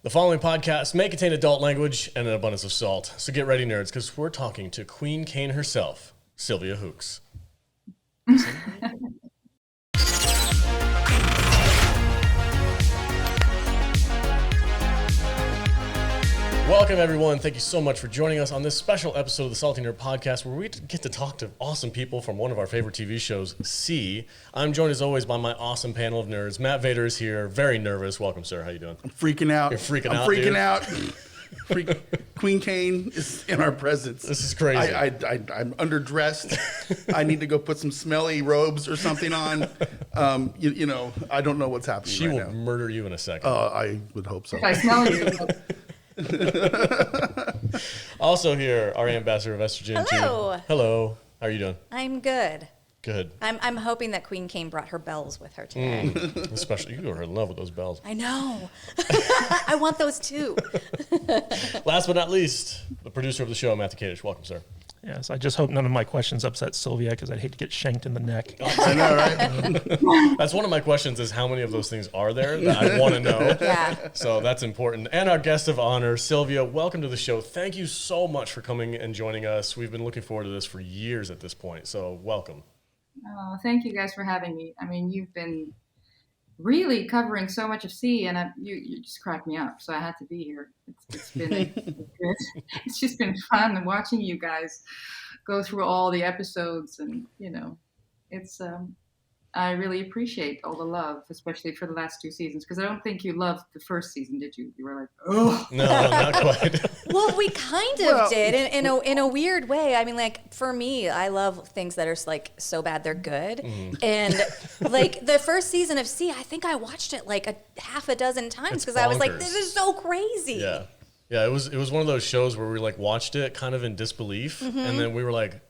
The following podcast may contain adult language and an abundance of salt, so get ready, nerds, because we're talking to Queen Kane herself, Sylvia Hoeks. Welcome, everyone. Thank you so much for joining us on this special episode of the Salty Nerd Podcast, where we get to talk to awesome people from one of our favorite TV shows, C. I'm joined, as always, by my awesome panel of nerds. Matt Vader is here, very nervous. Welcome, sir. How you doing? I'm freaking out. You're freaking out, I'm freaking dude. out. Queen Kane is in our presence. This is crazy. I'm underdressed. I need to go put some smelly robes or something on. You know, I don't know what's happening She right will now. murder you in a second. I would hope so. If I smell you. Also here, our ambassador of estrogen. Hello. Hello. How are you doing? I'm good. Good. I'm hoping that Queen Kane brought her bells with her today. Especially, you are in love with those bells. I know. I want those too. Last but not least, the producer of the show, Matthew Kadish. Welcome, sir. Yes, I just hope none of my questions upset Sylvia because I'd hate to get shanked in the neck. I know, right? That's one of my questions, is how many of those things are there that I want to know. Yeah. So that's important. And our guest of honor, Sylvia, welcome to the show. Thank you so much for coming and joining us. We've been looking forward to this for years at this point, so welcome. Oh, thank you guys for having me. I mean, you've been really covering so much of C, and you just cracked me up. So I had to be here. It's been it's just been fun watching you guys go through all the episodes, and you know, it's I really appreciate all the love, especially for the last two seasons, because I don't think you loved the first season, did you? You were like, oh. No, not quite. Well, we kind of did in a weird way. I mean, like for me, I love things that are like so bad they're good. And like the first season of C, I think I watched it like a half a dozen times because I was like, this is so crazy. Yeah. Yeah, it was one of those shows where we like watched it kind of in disbelief, and then we were like,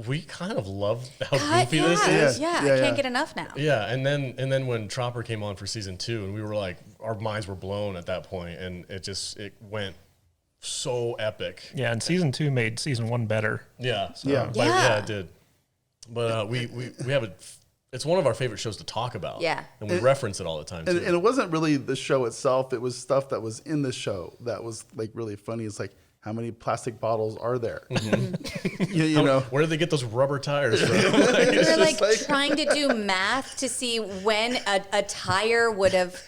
we kind of love how goofy this is. Yeah, I can't get enough now. Yeah, and then when Tropper came on for season 2, and we were like, our minds were blown at that point, and it went so epic. Yeah, and season 2 made season 1 better. Yeah, So, yeah, it did. But we have it's one of our favorite shows to talk about. Yeah, and we reference it all the time too. And it wasn't really the show itself. It was stuff that was in the show that was like really funny. It's like, how many plastic bottles are there? You know, where did they get those rubber tires from? We were like trying to do math to see when a tire would have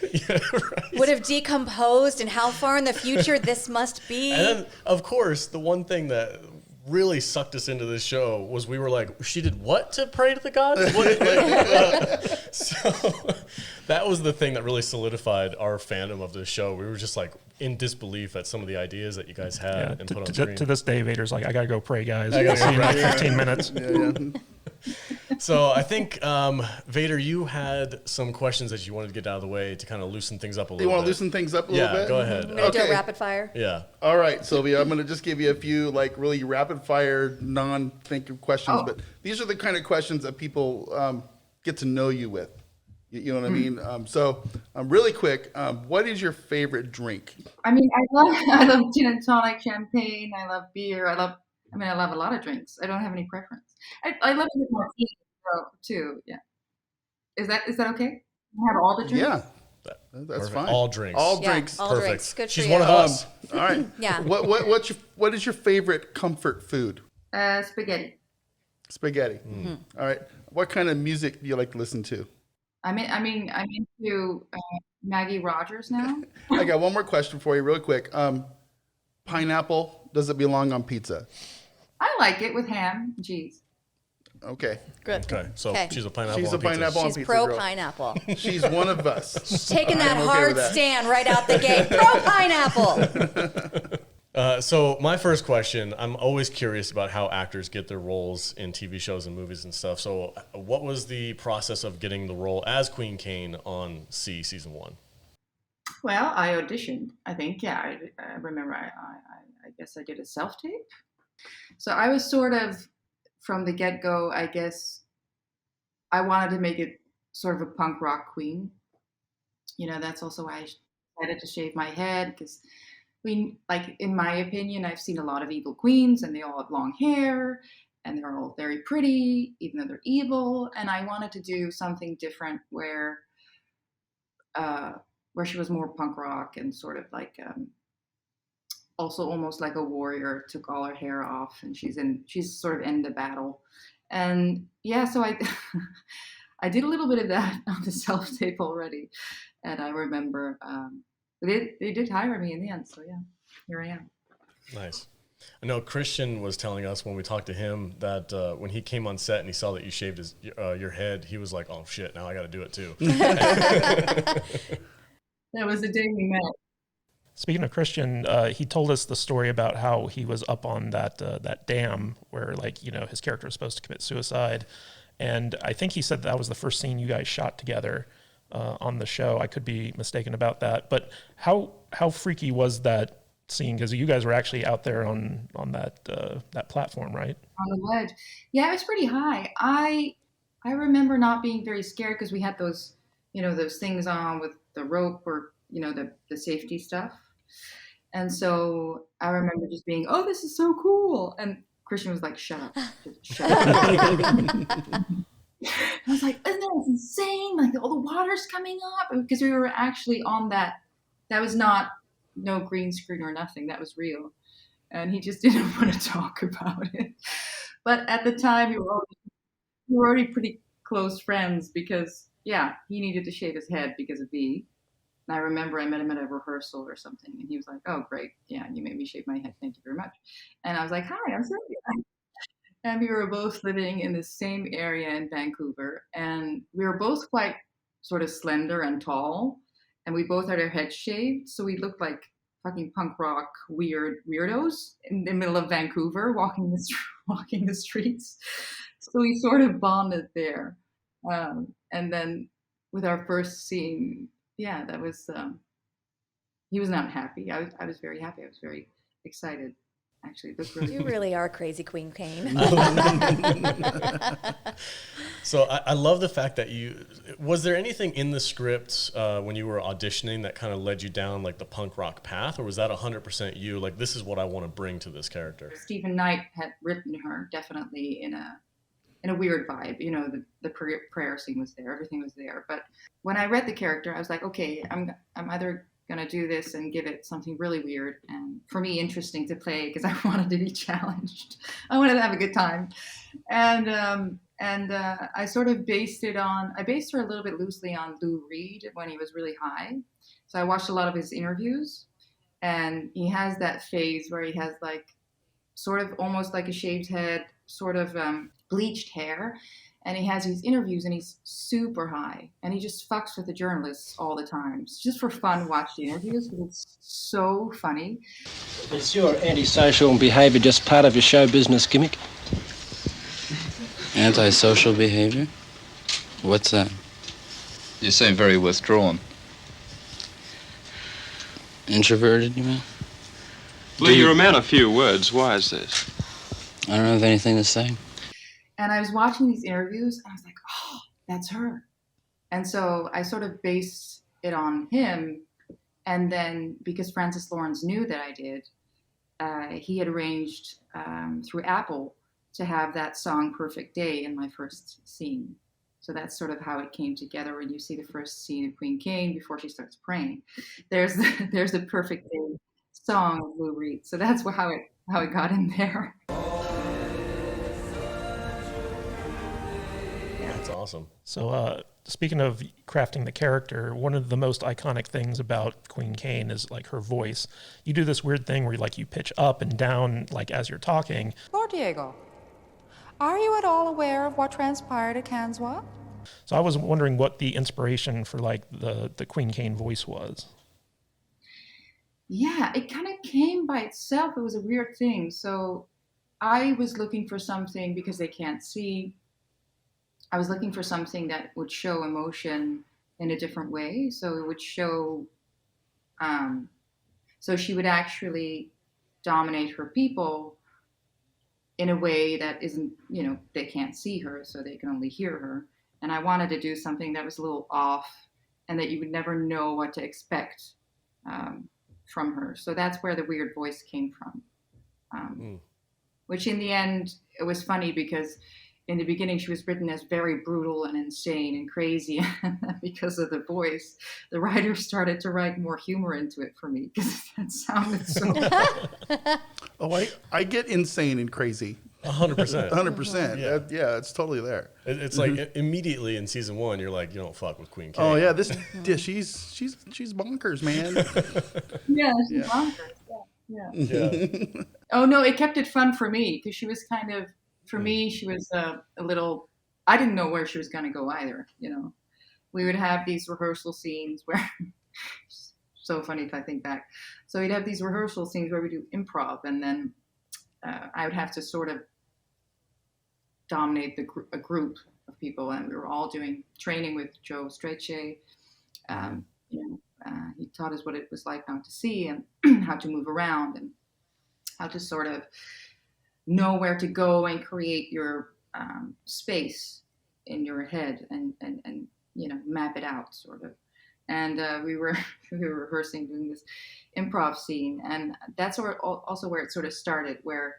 decomposed and how far in the future this must be. And then, of course, the one thing that really sucked us into this show was we were like, she did what to pray to the gods? So that was the thing that really solidified our fandom of this show. We were just like in disbelief at some of the ideas that you guys had and put on screen. To this day, Vader's like, I gotta go pray, guys. I gotta See you in go like pray. 15 minutes. So I think, Vader, you had some questions that you wanted to get out of the way to kind of loosen things up a little bit. you want to loosen things up a little bit? Yeah, go ahead. I'm going to do a rapid fire. Yeah. All right, Sylvia, I'm going to just give you a few like really rapid fire, non-thinking questions, but these are the kind of questions that people get to know you with. You know what I mean? So really quick, what is your favorite drink? I mean, I love gin and tonic, champagne. I love beer. I love a lot of drinks. I don't have any preference. I love to get more tea too. Yeah. Is that okay? You have all the drinks? Yeah, that's Perfect. fine. All drinks. All Yeah, drinks. all Perfect. drinks. Good for She's you. one of us. All right. Yeah. What is your favorite comfort food? Spaghetti. Spaghetti. All right. What kind of music do you like to listen to? I'm into Maggie Rogers now. I got one more question for you, real quick. Pineapple, does it belong on pizza? I like it with ham and cheese. Okay. Good. Okay, so Okay. she's a pineapple She's on a pineapple pizza. on She's pizza pro girl. pineapple. She's one of us. Taking that I'm okay hard with that. stand right out the gate. Pro pineapple. So my first question, I'm always curious about how actors get their roles in TV shows and movies and stuff. So what was the process of getting the role as Queen Kane on C season 1? Well, I auditioned. I think, yeah. I remember. I guess I did a self-tape. So I was sort of from the get-go. I guess I wanted to make it sort of a punk rock queen. You know, that's also why I decided to shave my head, because in my opinion, I've seen a lot of evil queens, and they all have long hair, and they're all very pretty, even though they're evil. And I wanted to do something different where where she was more punk rock and sort of like also almost like a warrior, took all her hair off, and she's sort of in the battle. And yeah, so I I did a little bit of that on the self tape already, and I remember they did hire me in the end. So yeah, here I am. Nice. I know Christian was telling us when we talked to him that when he came on set and he saw that you shaved your head, he was like, "Oh shit, now I got to do it too." That was the day we met. Speaking of Christian, he told us the story about how he was up on that dam where, like, you know, his character was supposed to commit suicide, and I think he said that was the first scene you guys shot together on the show. I could be mistaken about that, but how freaky was that scene? Because you guys were actually out there on that platform, right? On the ledge, yeah, it was pretty high. I remember not being very scared because we had those, you know, those things on with the rope or, you know, the safety stuff. And so I remember just being, oh, this is so cool. And Christian was like, shut up. Just shut up. I was like, isn't that insane? Like all the water's coming up. Because we were actually on that. That was not no green screen or nothing. That was real. And he just didn't want to talk about it. But at the time, we were already pretty close friends because, yeah, he needed to shave his head because of me. And I remember I met him at a rehearsal or something, and he was like, oh, great. Yeah, you made me shave my head. Thank you very much. And I was like, hi, I'm Sylvia. And we were both living in the same area in Vancouver. And we were both quite sort of slender and tall. And we both had our heads shaved. So we looked like fucking punk rock weirdos in the middle of Vancouver walking the streets. So we sort of bonded there. And then with our first scene, yeah, that was, he was not happy. I was very happy. I was very excited. Actually, it looked really You really are crazy, Queen Kane. So I love the fact that was there anything in the script when you were auditioning that kind of led you down like the punk rock path, or was that 100% you, like, this is what I want to bring to this character? Stephen Knight had written her definitely in a weird vibe. You know, the prayer scene was there, everything was there. But when I read the character, I was like, okay, I'm either going to do this and give it something really weird and, for me, interesting to play because I wanted to be challenged. I wanted to have a good time. And I sort of based her a little bit loosely on Lou Reed when he was really high. So I watched a lot of his interviews, and he has that phase where he has like sort of almost like a shaved head, sort of bleached hair. And he has these interviews and he's super high and he just fucks with the journalists all the time. It's just for fun, watch the interviews because it's so funny. Is your antisocial behaviour just part of your show business gimmick? Antisocial behavior? What's that? You seem very withdrawn. Introverted, you mean? Lee, you're a man of few words. Why is this? I don't have anything to say. And I was watching these interviews and I was like, oh, that's her. And so I sort of based it on him. And then because Francis Lawrence knew that I did, he had arranged through Apple to have that song Perfect Day in my first scene. So that's sort of how it came together. When you see the first scene of Queen Kane before she starts praying, there's the Perfect Day song of Lou Reed. So that's how it got in there. That's awesome. So speaking of crafting the character, one of the most iconic things about Queen Kane is like her voice. You do this weird thing where you pitch up and down like as you're talking. Lord Diego, are you at all aware of what transpired at Kanswa? So I was wondering what the inspiration for like the Queen Kane voice was. Yeah, it kind of came by itself. It was a weird thing. So I was looking for something because they can't see. I was looking for something that would show emotion in a different way. So it would show, so she would actually dominate her people in a way that isn't, they can't see her, so they can only hear her. And I wanted to do something that was a little off and that you would never know what to expect from her. So that's where the weird voice came from. Which in the end, it was funny because in the beginning she was written as very brutal and insane and crazy. Because of the voice, the writers started to write more humor into it for me because that sounded so Oh, I get insane and crazy. 100%. 100%. Yeah, it's totally there. It's like immediately in season 1, you're like, you don't fuck with Queen Kane. Oh yeah, she's bonkers, man. yeah, she's bonkers. Yeah. Oh no, it kept it fun for me because she was kind of, for me, she was a little. I didn't know where she was going to go either. You know, we would have these rehearsal scenes where. So funny if I think back. So we'd have these rehearsal scenes where we do improv, and then I would have to sort of dominate a group of people, and we were all doing training with Joe Strecce. He taught us what it was like how to see and how to move around and how to sort of know where to go and create your space in your head and map it out sort of. And we were rehearsing doing this improv scene, and that's also where it sort of started, where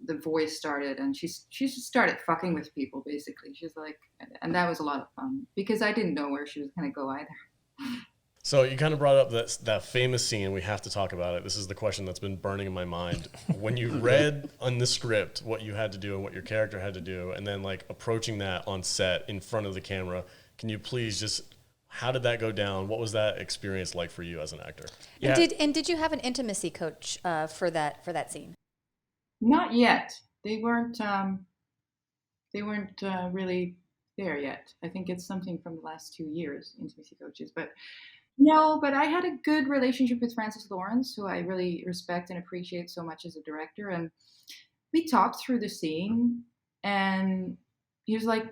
the voice started, and she just started fucking with people basically. She's like, and that was a lot of fun because I didn't know where she was going to go either. So you kind of brought up that famous scene. We have to talk about it. This is the question that's been burning in my mind. When you read on the script what you had to do and what your character had to do, and then like approaching that on set in front of the camera, can you please just, how did that go down? What was that experience like for you as an actor? Yeah. And did you have an intimacy coach for that scene? Not yet. They weren't really there yet. I think it's something from the last 2 years, intimacy coaches. But I had a good relationship with Francis Lawrence, who I really respect and appreciate so much as a director. And we talked through the scene, and he was like,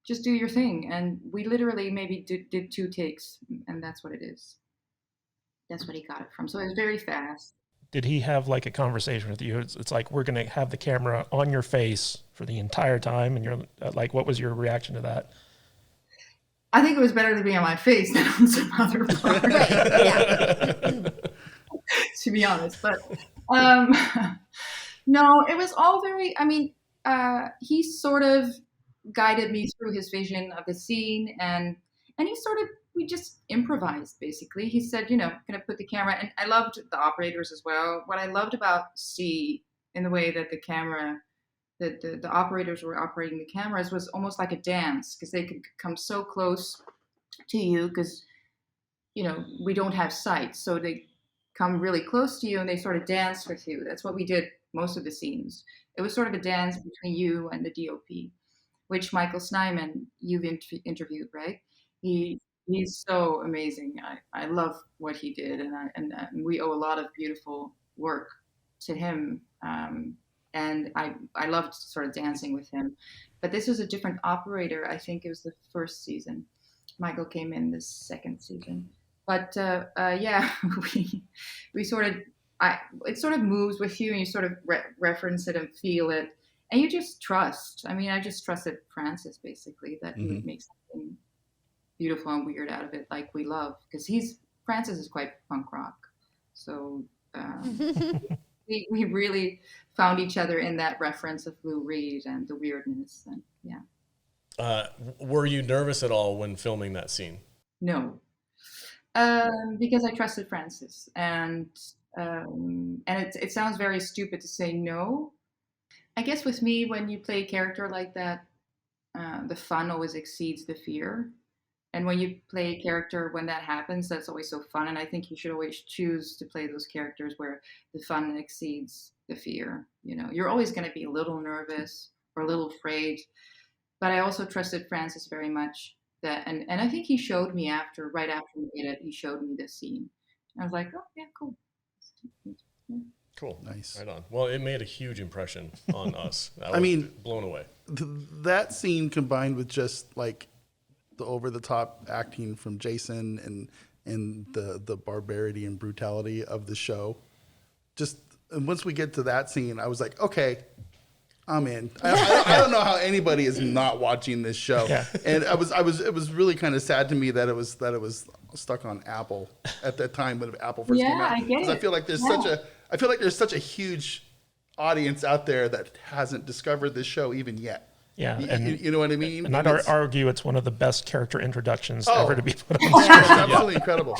just do your thing. And we literally maybe did 2 takes, and that's what it is. That's what he got it from. So it was very fast. Did he have like a conversation with you? It's like, we're going to have the camera on your face for the entire time. And you're like, what was your reaction to that? I think it was better to be on my face than on some other part. Right, yeah. To be honest. But no, it was all very, he sort of guided me through his vision of the scene, and we just improvised basically. He said, gonna put the camera, and I loved the operators as well. What I loved about C in the way that the camera, that the operators were operating the cameras, was almost like a dance, because they could come so close to you because, we don't have sight. So they come really close to you and they sort of dance with you. That's what we did most of the scenes. It was sort of a dance between you and the DOP, which Michael Snyman, you've interviewed, right? He's so amazing. I love what he did, and we owe a lot of beautiful work to him. And I loved sort of dancing with him. But this was a different operator. I think it was the first season. Michael came in the second season. But we sort of, it sort of moves with you, and you sort of reference it and feel it. And you just trust. I just trusted Francis, basically, that he would make something beautiful and weird out of it, like we love. Because Francis is quite punk rock. So we really found each other in that reference of Lou Reed and the weirdness. And yeah. Were you nervous at all when filming that scene? No. Because I trusted Francis. And it sounds very stupid to say no. I guess with me, when you play a character like that, the fun always exceeds the fear. And when you play a character, when that happens, that's always so fun. And I think you should always choose to play those characters where the fun exceeds the fear. You're always going to be a little nervous or a little afraid. But I also trusted Francis very much. And I think he showed me right after we did it, he showed me this scene. I was like, oh, yeah, cool. Yeah. Cool. Nice. Right on. Well, it made a huge impression on us. I was blown away. That scene combined with just like the over-the-top acting from Jason and the barbarity and brutality of the show. And once we get to that scene, I was like, okay, I'm in. I don't know how anybody is not watching this show. Yeah. And it was really kind of sad to me that it was stuck on Apple at that time when Apple first came out. I get it. I feel like there's such a huge audience out there that hasn't discovered this show even yet. Yeah, you know what I mean? And I'd argue it's one of the best character introductions ever to be put on it's screen. absolutely incredible.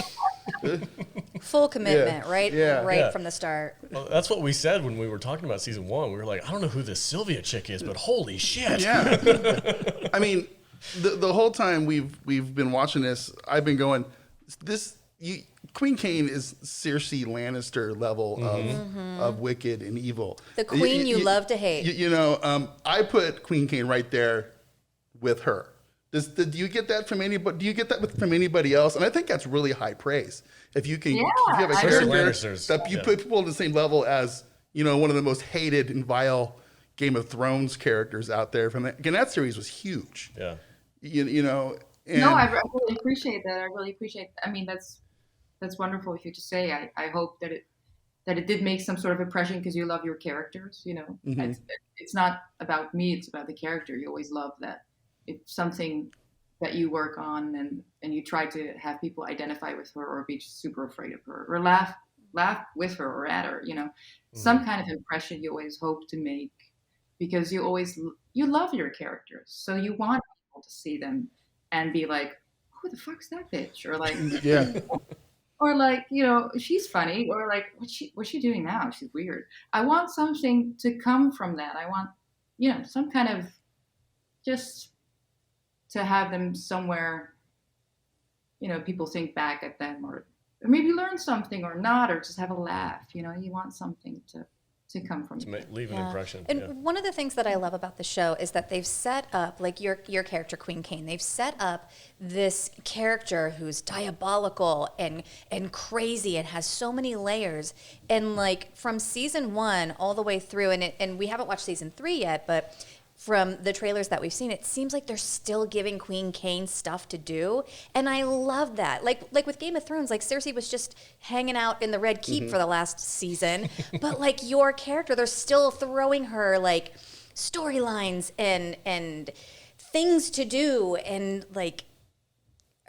Full commitment, right? Yeah. Right from the start. Well, that's what we said when we were talking about season 1. We were like, I don't know who this Sylvia chick is, but holy shit. Yeah. I mean, the whole time we've been watching this, I've been going, Queen Kane is Cersei Lannister level of wicked and evil. The queen you love to hate. I put Queen Kane right there with her. Do you get that from anybody? Do you get that from anybody else? And I think that's really high praise. If you can, if you have a character that you put people on the same level as, one of the most hated and vile Game of Thrones characters out there. Again, that series was huge. Yeah. No, I really appreciate that. I really appreciate. I mean, that's wonderful of you to say. I hope that it did make some sort of impression because you love your characters. It's not about me; it's about the character. You always love that. It's something that you work on and you try to have people identify with her or be super afraid of her or laugh with her or at her. Some kind of impression you always hope to make because you love your characters, so you want people to see them and be like, who the fuck's that bitch? Or like, yeah. Or like, she's funny. Or like, what's she doing now? She's weird. I want something to come from that. I want, some kind of just to have them somewhere, people think back at them or maybe learn something or not, or just have a laugh. You want something to come from to leave an impression. And one of the things that I love about the show is that they've set up, like your character Queen Kane, they've set up this character who's diabolical and crazy and has so many layers. And like from season 1 all the way through, and we haven't watched season 3 yet, but from the trailers that we've seen, it seems like they're still giving Queen Kane stuff to do, and I love that. Like with Game of Thrones, like Cersei was just hanging out in the Red Keep for the last season, but like your character, they're still throwing her like storylines and things to do, and like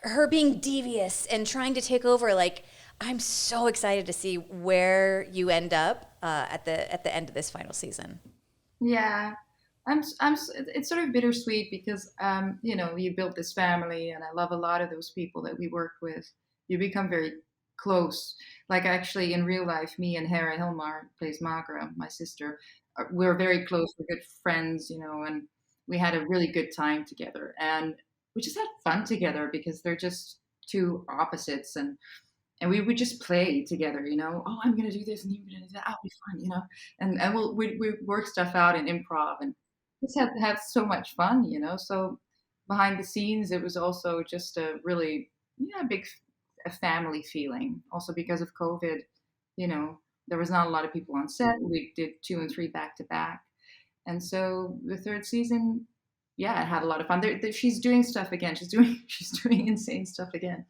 her being devious and trying to take over. Like I'm so excited to see where you end up at the end of this final season. Yeah. It's sort of bittersweet because, you built this family and I love a lot of those people that we work with. You become very close. Like actually in real life, me and Hera Hilmar plays Magra, my sister. We're very close. We're good friends, and we had a really good time together. And we just had fun together because they're just two opposites. And we would just play together, Oh, I'm going to do this and you're going to do that. That'll be fun, And we work stuff out in improv and just had so much fun, So behind the scenes, it was also just a really, big family feeling. Also because of COVID, there was not a lot of people on set. We did 2 and 3 back to back, and so the 3rd season, I had a lot of fun. She's doing stuff again. She's doing insane stuff again.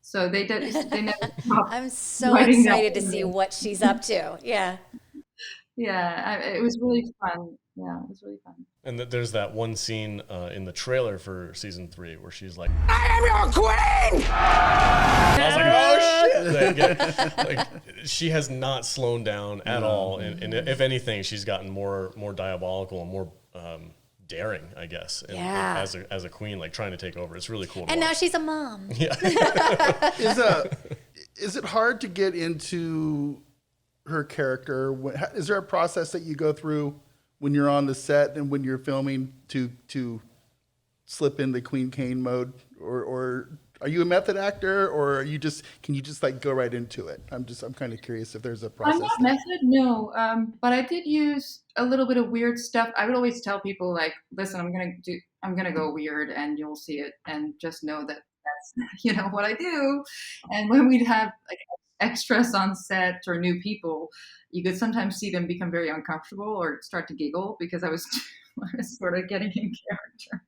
So they never stopped. I'm so excited to see what she's up to. Yeah. Yeah, it was really fun. Yeah, it was really fun. And there's that one scene in the trailer for season 3 where she's like, I am your queen! I was like, oh shit! She has not slowed down at all, and if anything, she's gotten more diabolical and more daring, I guess. As a queen, like trying to take over. It's really cool. And now she's a mom. Yeah. Is it hard to get into her character? Is there a process that you go through when you're on the set and when you're filming to slip into Queen Kane mode, or are you a method actor, or can you just like go right into it? I'm kind of curious if there's a process. I'm not method, no, but I did use a little bit of weird stuff. I would always tell people like, listen, I'm gonna go weird, and you'll see it, and just know that that's what I do. And when we'd have like extras on set or new people, you could sometimes see them become very uncomfortable or start to giggle because I was sort of getting in character.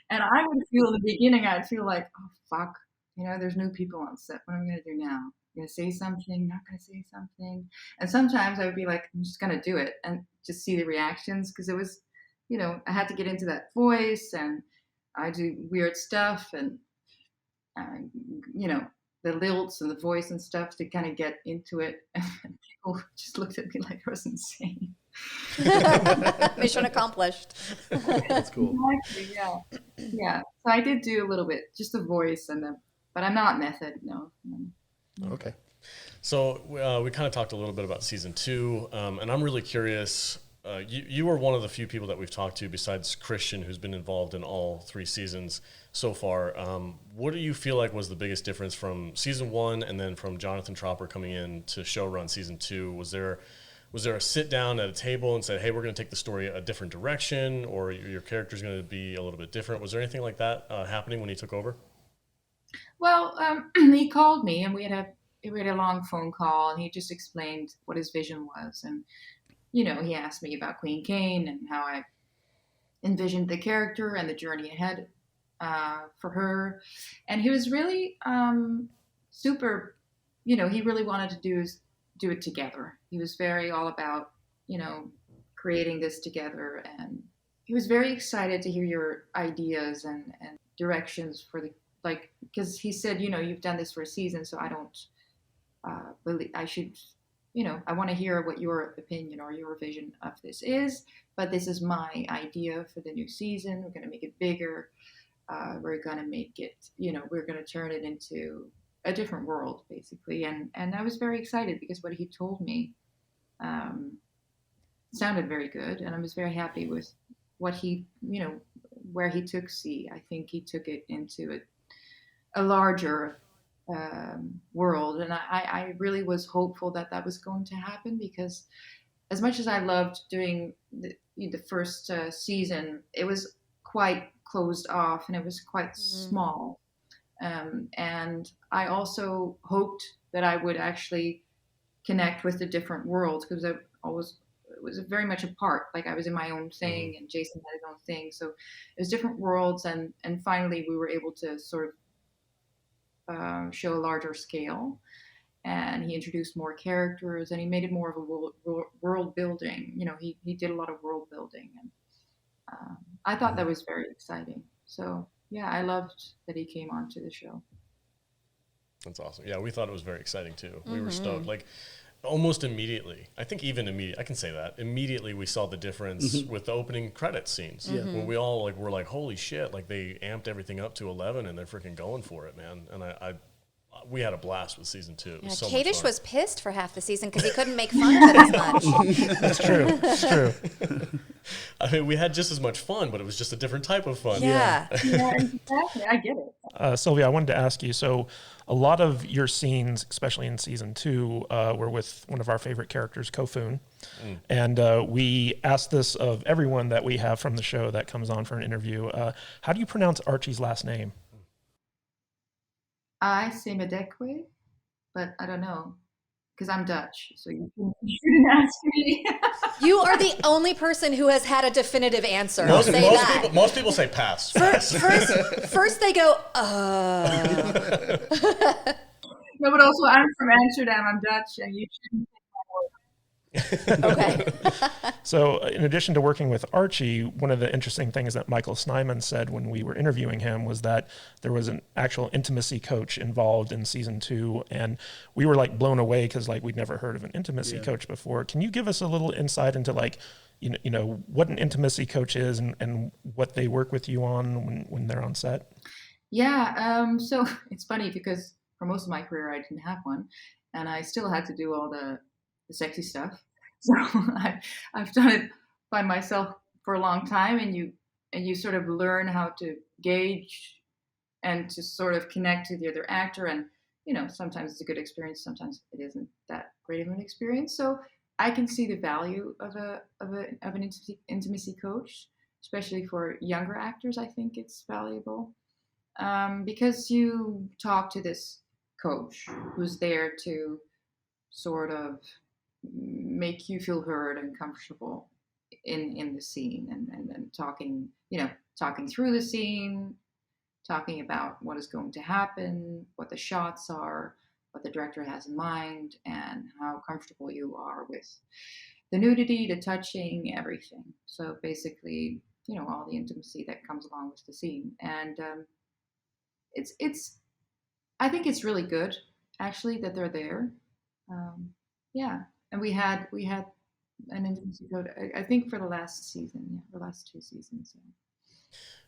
And I would feel in the beginning, I'd feel like, oh, fuck, there's new people on set. What am I going to do now? I'm going to say something, not going to say something. And sometimes I would be like, I'm just going to do it and just see the reactions because it was, I had to get into that voice and I do weird stuff and, the lilts and the voice and stuff to kind of get into it. And people just looked at me like I was insane. Mission accomplished. That's cool. Exactly, yeah. Yeah. So I did do a little bit, just the voice but I'm not method, no. Okay. So we kind of talked a little bit about season 2, and I'm really curious. You were one of the few people that we've talked to besides Christian who's been involved in all 3 seasons so far. What do you feel like was the biggest difference from season 1 and then from Jonathan Tropper coming in to show run season 2? Was there a sit down at a table and said, hey, we're going to take the story a different direction, or your character's going to be a little bit different? Was there anything like that happening when he took over? Well, he called me and we had a long phone call, and he just explained what his vision was. And, he asked me about Queen Kane and how I envisioned the character and the journey ahead for her. And he was really super, he really wanted to do it together. He was very all about, creating this together. And he was very excited to hear your ideas and directions for because he said, you've done this for a season, so I don't believe I should, I want to hear what your opinion or your vision of this is, but this is my idea for the new season. We're going to make it bigger. We're going to make it, we're going to turn it into a different world, basically. And I was very excited because what he told me sounded very good. And I was very happy with what he, where he took C. I think he took it into a larger world. And I really was hopeful that was going to happen, because as much as I loved doing the first season, it was quite closed off and it was quite small. And I also hoped that I would actually connect with the different worlds, because it was very much apart. Like I was in my own thing and Jason had his own thing. So it was different worlds. And finally we were able to sort of show a larger scale, and he introduced more characters and he made it more of a world building. He did a lot of world building, and I thought that was very exciting. So yeah, I loved that he came onto the show. That's awesome. Yeah, we thought it was very exciting too. We were stoked. Like almost immediately, I think even immediately, I can say that immediately we saw the difference with the opening credits scenes. When we all were like, holy shit, like they amped everything up to 11 and they're freaking going for it, man. And we had a blast with season 2. Yeah, so Kadish was pissed for half the season because he couldn't make fun of it as much. That's true. That's true. I mean, we had just as much fun, but it was just a different type of fun. Yeah. Yeah, exactly. I get it. Sylvia, I wanted to ask you, so a lot of your scenes, especially in season 2, were with one of our favorite characters, Kofun. And we asked this of everyone that we have from the show that comes on for an interview. How do you pronounce Archie's last name? I say Medekwe, but I don't know, because I'm Dutch, so you shouldn't ask me. You are the only person who has had a definitive answer. Most people say pass. First they go, No, but also I'm from Amsterdam. I'm Dutch, and you shouldn't take my word. Okay. So in addition to working with Archie, one of the interesting things that Michael Snyman said when we were interviewing him was that there was an actual intimacy coach involved in season 2. And we were like blown away because like we'd never heard of an intimacy coach before. Can you give us a little insight into like, you know, what an intimacy coach is and what they work with you on when they're on set? Yeah. So it's funny because for most of my career, I didn't have one, and I still had to do all the sexy stuff. So I've done it by myself for a long time, and you sort of learn how to gauge and to sort of connect to the other actor. And, you know, sometimes it's a good experience, sometimes it isn't that great of an experience. So I can see the value of an intimacy coach, especially for younger actors. I think it's valuable because you talk to this coach who's there to sort of make you feel heard and comfortable in the scene, and talking through the scene, talking about what is going to happen, what the shots are, what the director has in mind, and how comfortable you are with the nudity, the touching, everything. So basically, you know, all the intimacy that comes along with the scene. And I think it's really good actually that they're there. Yeah. And we had an intimacy code. I think for the last season, the last 2 seasons.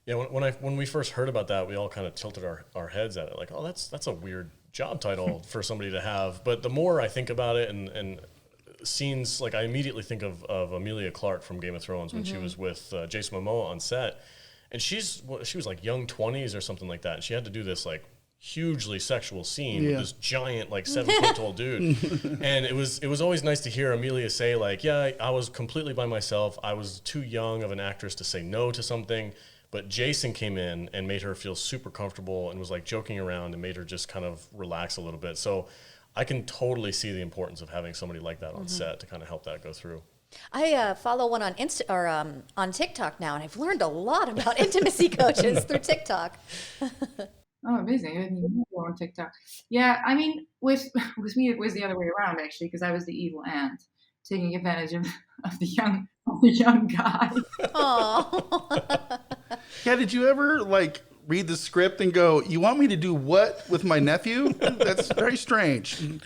Yeah, when we first heard about that, we all kind of tilted our heads at it, like, oh, that's a weird job title for somebody to have. But the more I think about it, and scenes, like I immediately think of Emilia Clarke from Game of Thrones when she was with Jason Momoa on set, and she was like young 20s or something like that, and she had to do this like hugely sexual scene with this giant like 7-foot tall dude. And it was always nice to hear Emilia say like, yeah, I was completely by myself. I was too young of an actress to say no to something. But Jason came in and made her feel super comfortable and was like joking around and made her just kind of relax a little bit. So I can totally see the importance of having somebody like that on set to kind of help that go through. I follow one on on TikTok now, and I've learned a lot about intimacy coaches through TikTok. Oh, amazing! I didn't even know on TikTok. Yeah, I mean, with me, it was the other way around actually, because I was the evil aunt taking advantage of the young guy. Aww. Yeah, did you ever like read the script and go, "You want me to do what with my nephew?" That's very strange. It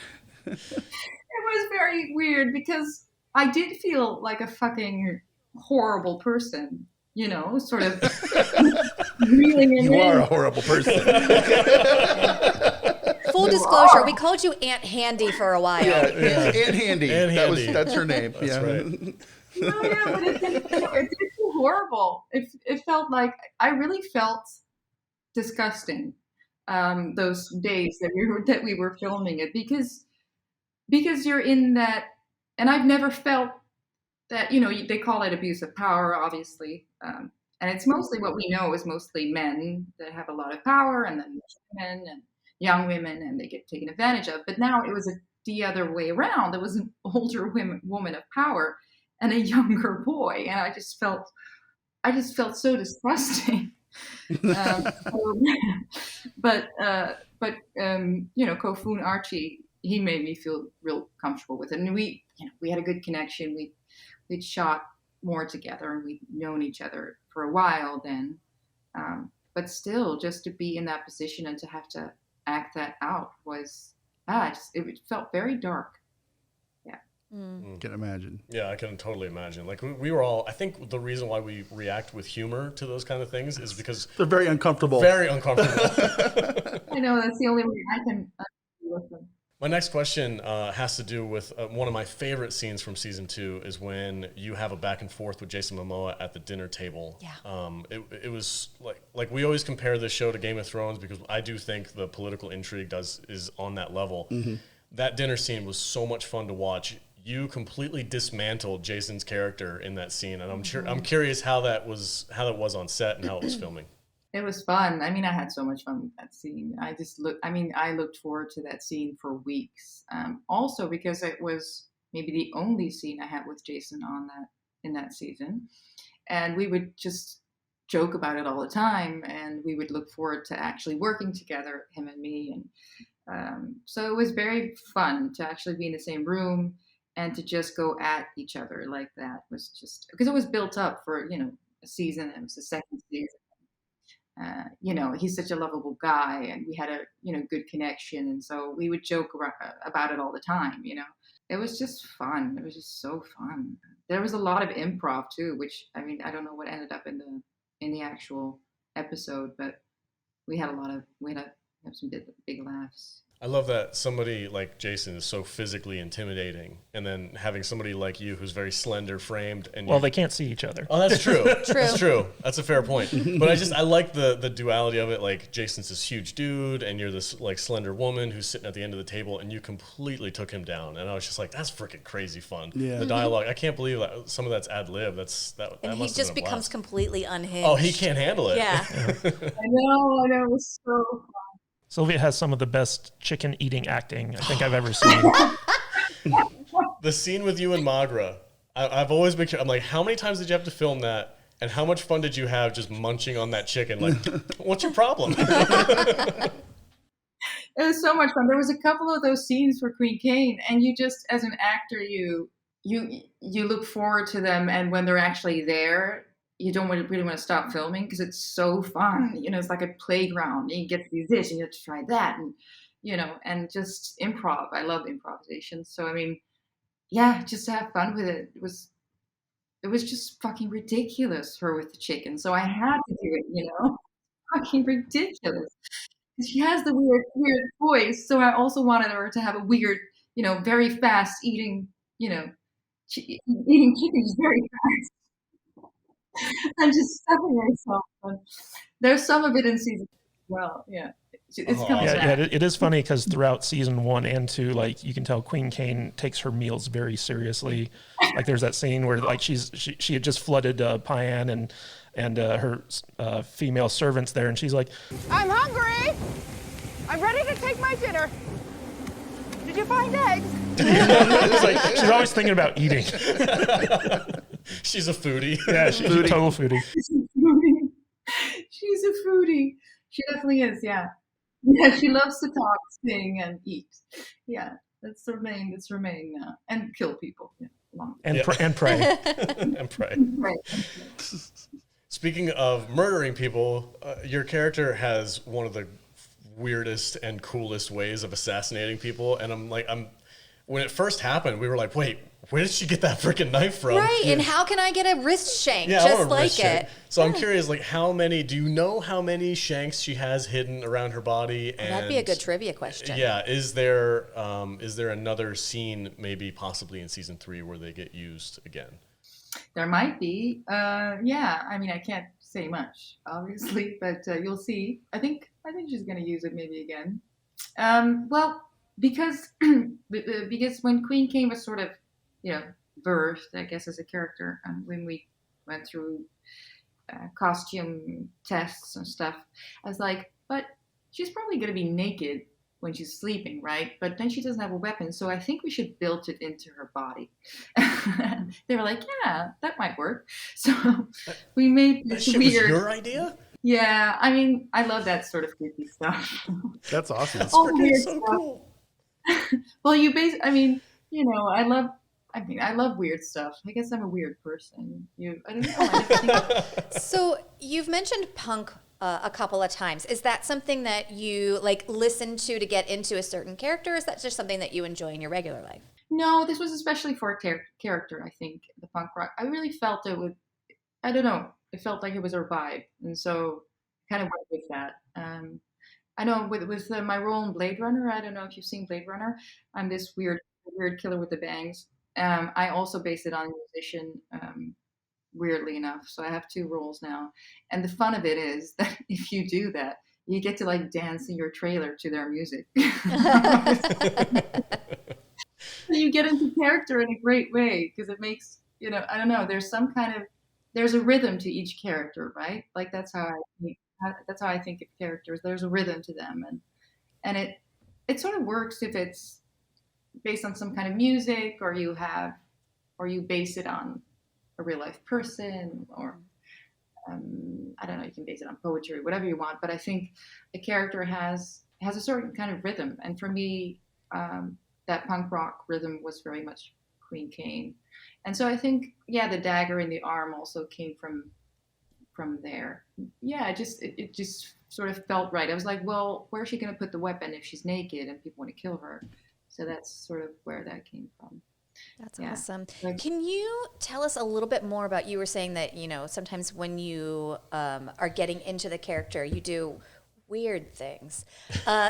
was very weird because I did feel like a fucking horrible person, you know, sort of reeling him in. You are a horrible person. Full disclosure, we called you Aunt Handy for a while. Yeah, Aunt Handy. Aunt Handy. That's her name. That's right. No, yeah, but it did feel horrible. It felt like I really felt disgusting those days that we were filming it because you're in that, and I've never felt that, you know, they call it abuse of power, obviously, and it's mostly what we know is mostly men that have a lot of power, and then women and young women, and they get taken advantage of. But now it was the other way around. There was an older woman of power and a younger boy, and I just felt so disgusting. But you know, Kofun Archie, he made me feel real comfortable with it, and we had a good connection. We'd shot more together, and we'd known each other for a while then. But still, just to be in that position and to have to act that out was it felt very dark. Can imagine. Yeah, I can totally imagine. Like we were all, I think the reason why we react with humor to those kind of things is because they're very uncomfortable. Very uncomfortable. I know, that's the only way I can with them. My next question has to do with one of my favorite scenes from season 2 is when you have a back and forth with Jason Momoa at the dinner table. Yeah. It was like we always compare this show to Game of Thrones because I do think the political intrigue is on that level. Mm-hmm. That dinner scene was so much fun to watch. You completely dismantled Jason's character in that scene, and I'm curious how that was on set and how it was filming. It was fun. I mean, I had so much fun with that scene. I looked forward to that scene for weeks. Also because it was maybe the only scene I had with Jason in that season, and we would just joke about it all the time, and we would look forward to actually working together, him and me, and so it was very fun to actually be in the same room. And to just go at each other like that was just because it was built up for, you know, a season. It was the second season. You know, he's such a lovable guy, and we had a, you know, good connection. And so we would joke about it all the time, you know. It was just fun. It was just so fun. There was a lot of improv too, which, I mean, I don't know what ended up in the actual episode, but we had some big laughs. I love that somebody like Jason is so physically intimidating, and then having somebody like you who's very slender framed. And well, they can't see each other. Oh, that's true. That's true. That's a fair point. But I like the duality of it. Like Jason's this huge dude, and you're this like slender woman who's sitting at the end of the table, and you completely took him down. And I was just like, that's freaking crazy fun. Yeah. The dialogue, I can't believe that some of that's ad lib. And he just becomes completely unhinged. Oh, he can't handle it. Yeah. I know. It was so fun. Sylvia has some of the best chicken eating acting I think I've ever seen. The scene with you and Magra, I've always been curious. I'm like, how many times did you have to film that? And how much fun did you have just munching on that chicken? Like, what's your problem? It was so much fun. There was a couple of those scenes for Queen Kane, and you just, as an actor, you look forward to them, and when they're actually there, you don't really want to stop filming because it's so fun. You know, it's like a playground. You get to do this, and you have to try that, and you know, and just improv. I love improvisation. So I mean, yeah, just to have fun with it. It was just fucking ridiculous, her with the chicken. So I had to do it, fucking ridiculous. She has the weird voice, so I also wanted her to have a weird, very fast eating, eating chickens very fast and just stuffing herself. But there's some of it in season 2 as well. Yeah, it's coming back. Yeah, it is funny because throughout season 1 and 2, like you can tell Queen Kane takes her meals very seriously. Like there's that scene where like she had just flooded Payan and her female servants there, and she's like, I'm hungry. I'm ready to take my dinner. Did you find eggs? it's like she's always thinking about eating. She's a foodie. Yeah, she's a total foodie. She's a foodie. She definitely is. Yeah, yeah. She loves to talk, sing, and eat. Yeah, that's her main now, and kill people. Yeah, and pray. And pray. Speaking of murdering people, your character has one of the weirdest and coolest ways of assassinating people, and when it first happened, we were like, wait, where did she get that freaking knife from? Right, and how can I get a wrist shank just like it? So I'm curious, like, do you know how many shanks she has hidden around her body? And that'd be a good trivia question. Yeah, is there another scene, maybe possibly in season 3, where they get used again? There might be. Yeah, I mean, I can't say much, obviously, but you'll see. I think she's going to use it maybe again. Well, because when Queen Kane was sort of, birthed, I guess, as a character, and when we went through costume tests and stuff, I was like, but she's probably going to be naked when she's sleeping, right? But then she doesn't have a weapon, so I think we should build it into her body. They were like, yeah, that might work. So we made this weird. Was your idea? Yeah, I mean, I love that sort of creepy stuff. That's awesome. That's weird so stuff. Cool. Well, I love weird stuff. I guess I'm a weird person. I don't know. So you've mentioned punk a couple of times. Is that something that you listen to get into a certain character? Or is that just something that you enjoy in your regular life? No, this was especially for a character. I think the punk rock. I really felt it would. I don't know. It felt like it was her vibe, and so kind of went with that. I know with my role in Blade Runner. I don't know if you've seen Blade Runner. I'm this weird killer with the bangs. I also based it on a musician. Weirdly enough, so I have 2 roles now, and the fun of it is that if you do that, you get to dance in your trailer to their music. You get into character in a great way because it makes I don't know. There's a rhythm to each character, right? Like that's how I think of characters. There's a rhythm to them, and it sort of works if it's based on some kind of music, or you base it on a real life person, or I don't know, you can base it on poetry, whatever you want. But I think a character has a certain kind of rhythm, and for me, that punk rock rhythm was very much Queen Kane, and so I think the dagger in the arm also came from there. Yeah, it just sort of felt right. I was like, well, where's she going to put the weapon if she's naked and people want to kill her? So that's sort of where that came from. That's awesome. Can you tell us a little bit more about, you were saying that, sometimes when you are getting into the character, you do weird things.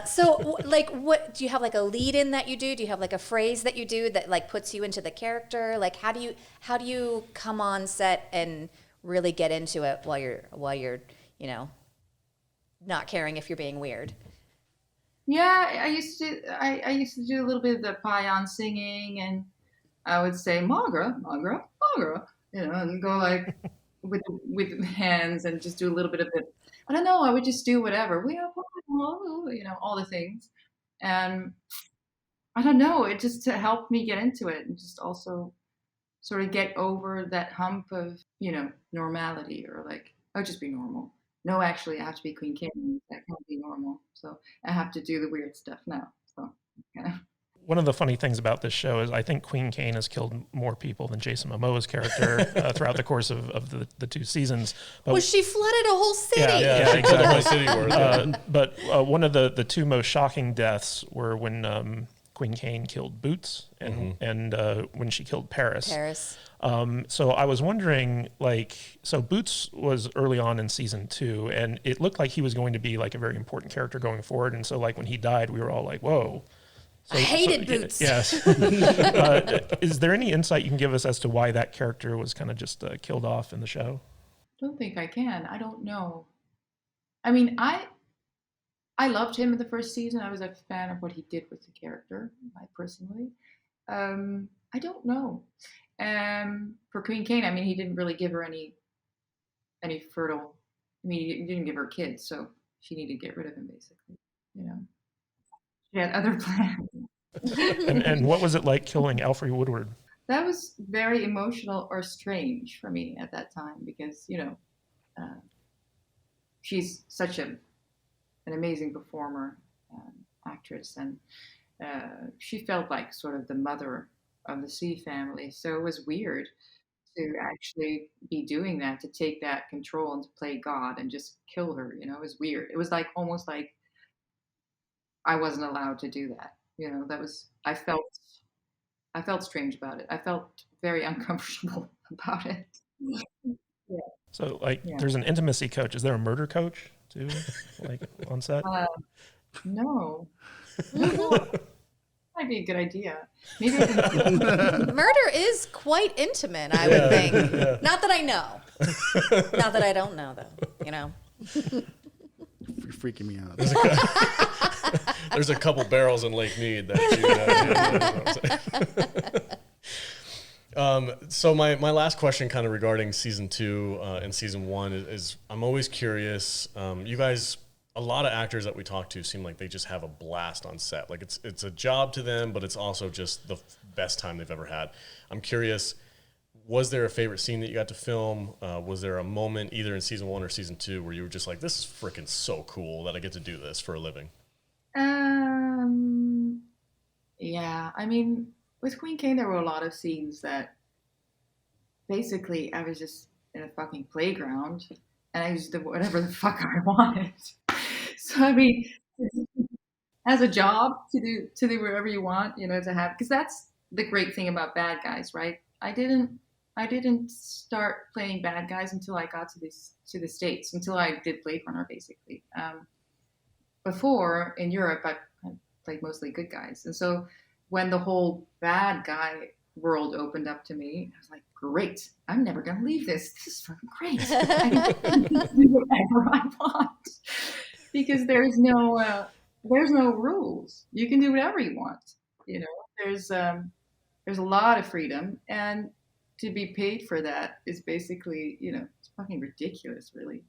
So what, do you have a lead in that you do? Do you have a phrase that you do that puts you into the character? How do you come on set and really get into it while you're, not caring if you're being weird? Yeah, I used to do a little bit of the Payan singing, and I would say Magra, Magra, Magra, and go with hands and just do a little bit of it. I don't know. I would just do whatever. All the things, and I don't know. It just to help me get into it, and just also sort of get over that hump of normality, or just be normal. No, actually, I have to be Queen Kane. That can't be normal. So I have to do the weird stuff now. So, yeah. One of the funny things about this show is I think Queen Kane has killed more people than Jason Momoa's character throughout the course of the 2 seasons. But she flooded a whole city. Yeah, exactly. But one of the 2 most shocking deaths were when Queen Kane killed Boots and when she killed Paris. So I was wondering, like, so Boots was early on in season 2, and it looked like he was going to be like a very important character going forward. And so, like, when he died, we were all like, whoa. I hated Boots. Yes. Is there any insight you can give us as to why that character was kind of just killed off in the show? I don't think I can. I don't know. I mean, I loved him in the first season. I was a fan of what he did with the character, I personally. I don't know. For Queen Kane, I mean, he didn't really give her any fertile. I mean, he didn't give her kids, so she needed to get rid of him, basically. You know, she had other plans. and what was it like killing Alfre Woodward? That was very emotional or strange for me at that time because, you know, she's such an amazing performer, actress, and she felt like sort of the mother of the C family. So it was weird to actually be doing that, to take that control and to play God and just kill her. You know, it was weird. It was like almost like I wasn't allowed to do that. You know, I felt strange about it. I felt very uncomfortable about it. Yeah. So, like, there's an intimacy coach. Is there a murder coach too, like on set? No. Might be a good idea. Maybe Murder is quite intimate, I would think. Yeah. Not that I know. Not that I don't know, though. You know. You're freaking me out. There's a couple barrels in Lake Mead that so my last question kind of regarding season 2 and season 1 is I'm always curious. You guys, a lot of actors that we talk to seem like they just have a blast on set. Like it's a job to them, but it's also just the best time they've ever had. I'm curious, was there a favorite scene that you got to film? Was there a moment either in season 1 or season 2 where you were just like, this is freaking so cool that I get to do this for a living? Yeah, I mean, with Queen Kane, there were a lot of scenes that basically I was just in a fucking playground and I just did whatever the fuck I wanted. So, I mean, as a job to do whatever you want, you know, to have, because that's the great thing about bad guys, right? I didn't start playing bad guys until I got to the States, until I did Blade Runner, basically. Before, in Europe, I played mostly good guys. And so when the whole bad guy world opened up to me, I was like, great, I'm never going to leave this. This is fucking great. I can do whatever I want. Because there's no rules. You can do whatever you want. You know, there's a lot of freedom, and to be paid for that is basically, you know, it's fucking ridiculous, really.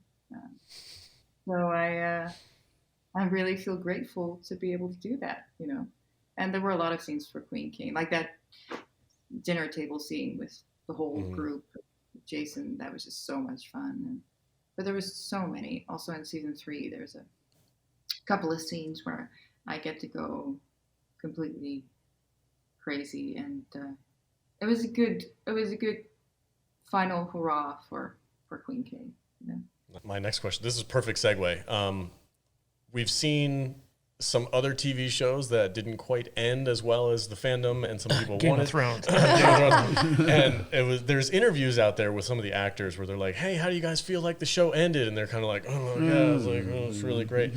So I really feel grateful to be able to do that, you know. And there were a lot of scenes for Queen Kane, like that dinner table scene with the whole group, Jason. That was just so much fun. But there was so many. Also in season 3, there's a couple of scenes where I get to go completely crazy, and it was a good final hurrah for Queen Kane. You know? My next question. This is a perfect segue. We've seen some other TV shows that didn't quite end as well as the fandom and some people Game wanted. of Thrones. And there's interviews out there with some of the actors where they're like, hey, how do you guys feel like the show ended? And they're kind of like, oh yeah, I was like, oh, it's really great.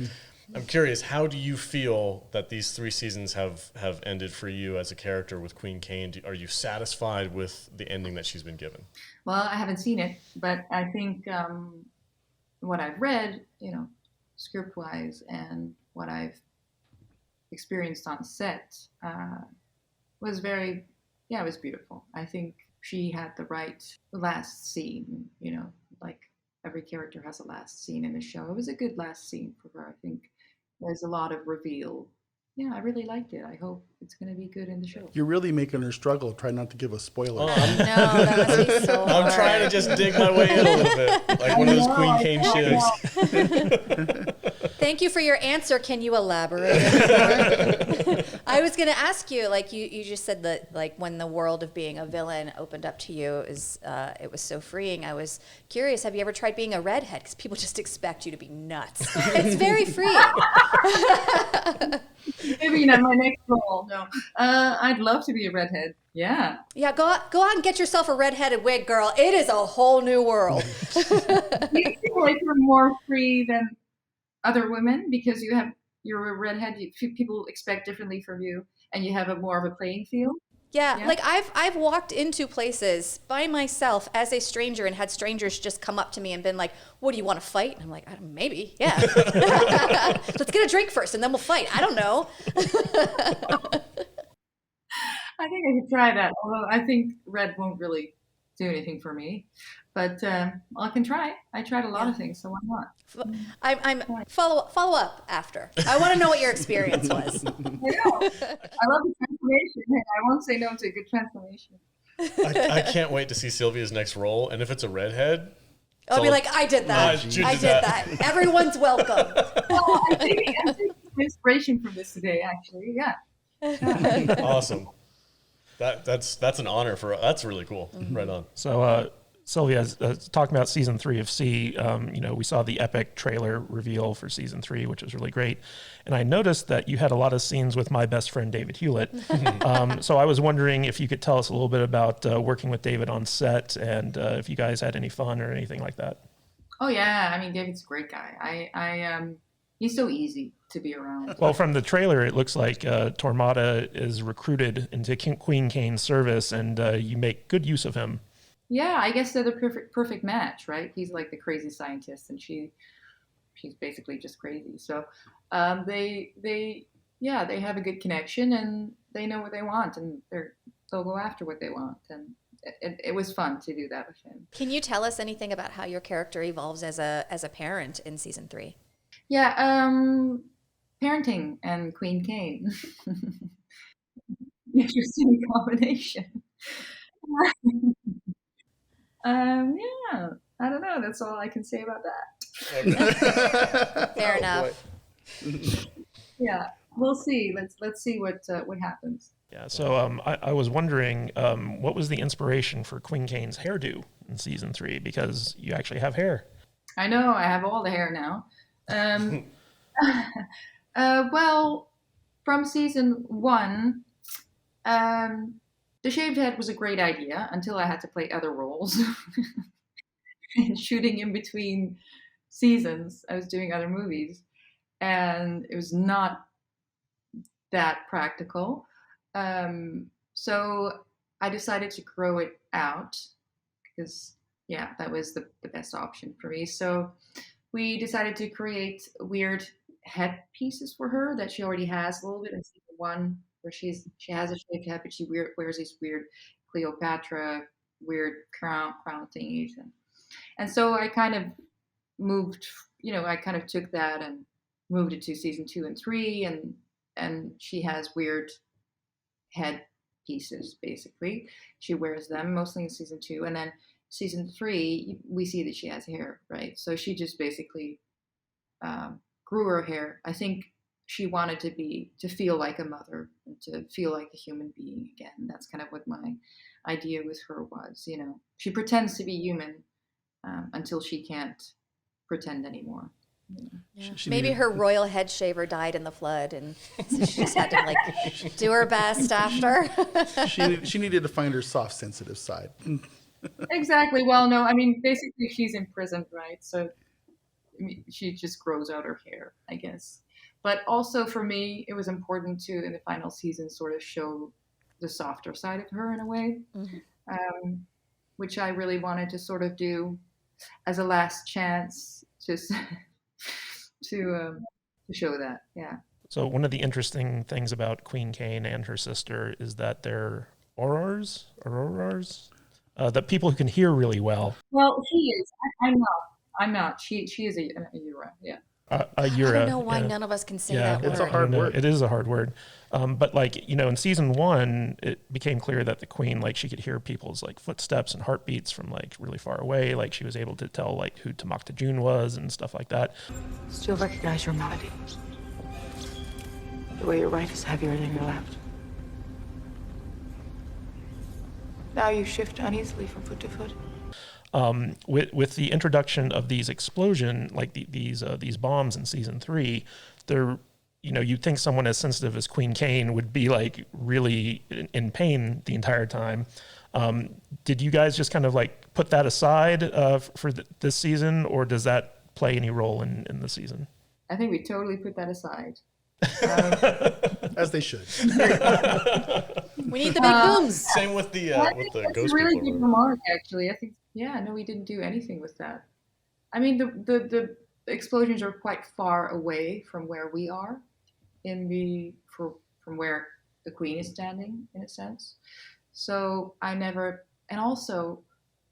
I'm curious, how do you feel that these 3 seasons have ended for you as a character with Queen Kane? Are you satisfied with the ending that she's been given? Well, I haven't seen it, but I think what I've read, you know, script-wise, and what I've experienced on set was it was beautiful. I think she had the right last scene, you know, like every character has a last scene in the show. It was a good last scene for her. I think there's a lot of reveal. Yeah, I really liked it. I hope it's going to be good in the show. You're really making her struggle. Try not to give a spoiler. No, that must be so hard. I'm trying to just dig my way in a little bit, like one of those Queen Kane shivs. Thank you for your answer. Can you elaborate? I was going to ask you, like you just said that, like when the world of being a villain opened up to you, it was so freeing. I was curious. Have you ever tried being a redhead? Because people just expect you to be nuts. It's very freeing. Maybe not my next role. No, I'd love to be a redhead. Yeah. Yeah. Go out and get yourself a redheaded wig, girl. It is a whole new world. Do you feel like you're more free than other women because you're a redhead? People expect differently from you, and you have more of a playing field. Yeah, like I've walked into places by myself as a stranger and had strangers just come up to me and been like, "What do you want to fight?" And I'm like, "Maybe, yeah. Let's get a drink first, and then we'll fight." I don't know. I think I could try that, although I think red won't really do anything for me. But I can try. I tried a lot of things, so why not? I'm follow up after. I want to know what your experience was. I know. I love the transformation. I won't say no to a good transformation. I can't wait to see Sylvia's next role, and if it's a redhead, I'll be like, I did that. I did that. Everyone's welcome. Well, I'm taking some inspiration from this today, actually. Yeah. Awesome. That's an honor that's really cool. Mm-hmm. Right on. So Sylvia, talking about season 3 of C, we saw the epic trailer reveal for season 3, which was really great. And I noticed that you had a lot of scenes with my best friend, David Hewlett. So I was wondering if you could tell us a little bit about working with David on set and if you guys had any fun or anything like that. Oh, yeah. I mean, David's a great guy. He's so easy to be around. Well, from the trailer, it looks like Tormata is recruited into Queen Kane's service, and you make good use of him. Yeah, I guess they're the perfect match, right? He's like the crazy scientist, and she's basically just crazy. So they have a good connection, and they know what they want, and they'll go after what they want. And it was fun to do that with him. Can you tell us anything about how your character evolves as a parent in season 3? Yeah, parenting and Queen Kane. Interesting combination. Yeah, I don't know. That's all I can say about that. Fair enough. Yeah, we'll see. Let's see what happens. Yeah. So I was wondering, what was the inspiration for Queen Kane's hairdo in season 3? Because you actually have hair. I know. I have all the hair now. Well, from season 1, the shaved head was a great idea until I had to play other roles. And shooting in between seasons, I was doing other movies, and it was not that practical. So I decided to grow it out because, yeah, that was the best option for me. So we decided to create weird head pieces for her that she already has a little bit in season 1, where she has a shaved head, but she wears these weird Cleopatra, weird crown thingies, and so I kind of moved. I kind of took that and moved it to season 2 and 3, and she has weird head pieces. Basically, she wears them mostly in season 2, and then season 3 we see that she has hair, right? So she just basically grew her hair. I think she wanted to feel like a mother and to feel like a human being again. That's kind of what my idea with her was. She pretends to be human until she can't pretend anymore. Yeah. Maybe her royal head shaver died in the flood, and so she just had to do her best after. She needed to find her soft, sensitive side. Exactly. Well, no, I mean, basically she's imprisoned, right? So she just grows out her hair, I guess. But also for me, it was important to, in the final season, sort of show the softer side of her in a way, which I really wanted to sort of do as a last chance to show that. Yeah. So one of the interesting things about Queen Kane and her sister is that they're aurors, that people who can hear really well. Well, she is. I'm not. She is a Aurora. Yeah. I don't know why none of us can say that word. It's a hard word. It is a hard word. But like, in season 1, it became clear that the Queen, like, she could hear people's like footsteps and heartbeats from like really far away. Like, she was able to tell like who Tamakta June was and stuff like that. Still recognize your melody. The way your right is heavier than your left. Now you shift uneasily from foot to foot. With the introduction of these explosion, like these bombs in season 3, they're, you'd think someone as sensitive as Queen Kane would be like really in pain the entire time. Did you guys just kind of like put that aside for this season, or does that play any role in the season? I think we totally put that aside. As they should. We need the big booms. Same with the that's ghost a really people. good remark, actually. I think, no, we didn't do anything with that. I mean, the explosions are quite far away from where we are, from where the Queen is standing, in a sense. So and also,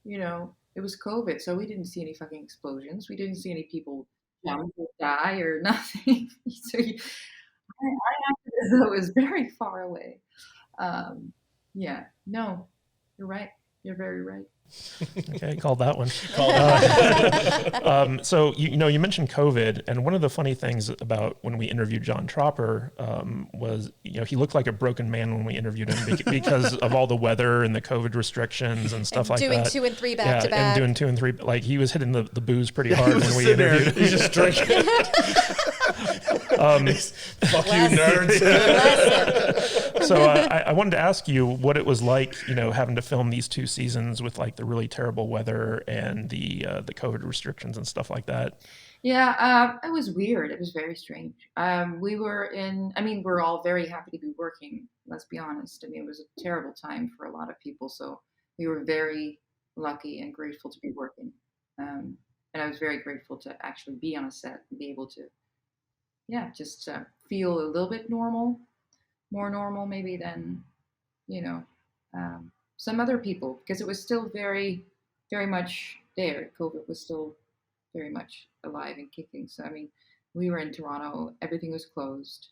it was COVID, so we didn't see any fucking explosions. We didn't see any people jump or die or nothing. So I acted as though it was very far away. No, you're right. You're very right. Okay, called that one. So you mentioned COVID, and one of the funny things about when we interviewed John Tropper was he looked like a broken man when we interviewed him because of all the weather and the COVID restrictions and stuff like that. Doing 2 and 3 back to back. And doing 2 and 3, like he was hitting the booze pretty hard when we interviewed him. He's just drinking. Fuck you, nerds. So I wanted to ask you what it was like, having to film these 2 seasons with like the really terrible weather and the COVID restrictions and stuff like that. Yeah, it was weird. It was very strange. We're all very happy to be working, let's be honest. I mean, it was a terrible time for a lot of people. So we were very lucky and grateful to be working. And I was very grateful to actually be on a set and be able to, just feel a little bit normal, more normal maybe than, some other people, because it was still very, very much there. COVID was still very much alive and kicking. So, I mean, we were in Toronto, everything was closed.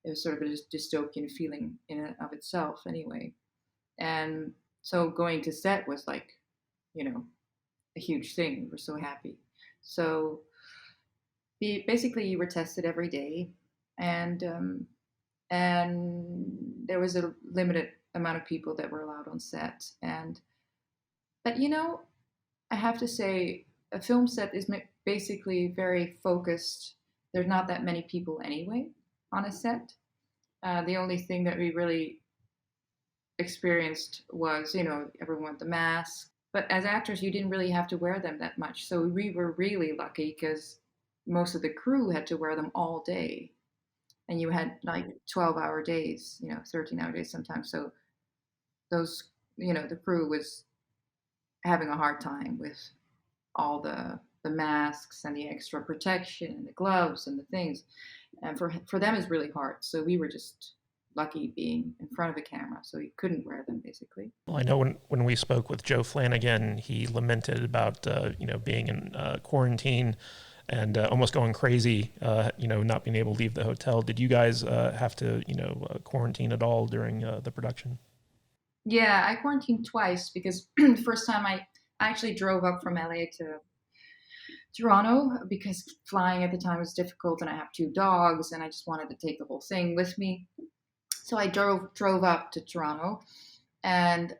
It was sort of a dystopian feeling in and of itself anyway. And so going to set was like, a huge thing. We're so happy. So basically you were tested every day, and there was a limited amount of people that were allowed on set. But I have to say, a film set is basically very focused. There's not that many people anyway on a set. The only thing that we really experienced was, everyone with the mask. But as actors, you didn't really have to wear them that much. So we were really lucky because most of the crew had to wear them all day. And you had like 12-hour days, 13-hour days sometimes. So those, the crew was having a hard time with all the masks and the extra protection and the gloves and the things. And for them, it's really hard. So we were just lucky being in front of a camera, so you couldn't wear them basically. Well, I know when we spoke with Joe Flanagan, he lamented about being in quarantine and almost going crazy, not being able to leave the hotel. Did you guys have to quarantine at all during the production? Yeah, I quarantined twice because the first time I actually drove up from LA to Toronto because flying at the time was difficult, and I have 2 dogs and I just wanted to take the whole thing with me. So I drove up to Toronto, and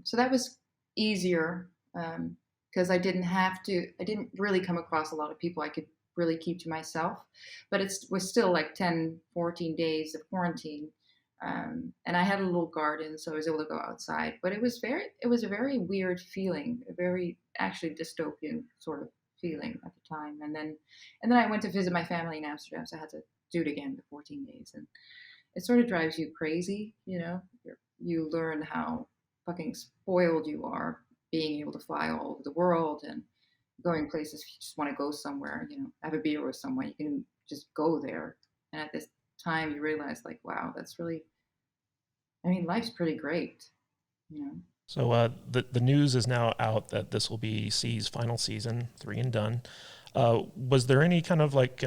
so that was easier because I didn't really come across a lot of people I could really keep to myself, but it was still like 10, 14 days of quarantine. And I had a little garden, so I was able to go outside, but it was a very weird feeling, a very actually dystopian sort of feeling at the time. And then I went to visit my family in Amsterdam, so I had to do it again, the 14 days. And it sort of drives you crazy, you learn how fucking spoiled you are being able to fly all over the world and going places. If you just want to go somewhere, have a beer with someone, you can just go there. And at this time you realize like, wow, that's really, life's pretty great, So the news is now out that this will be C's final season, 3 and done. Was there any kind of like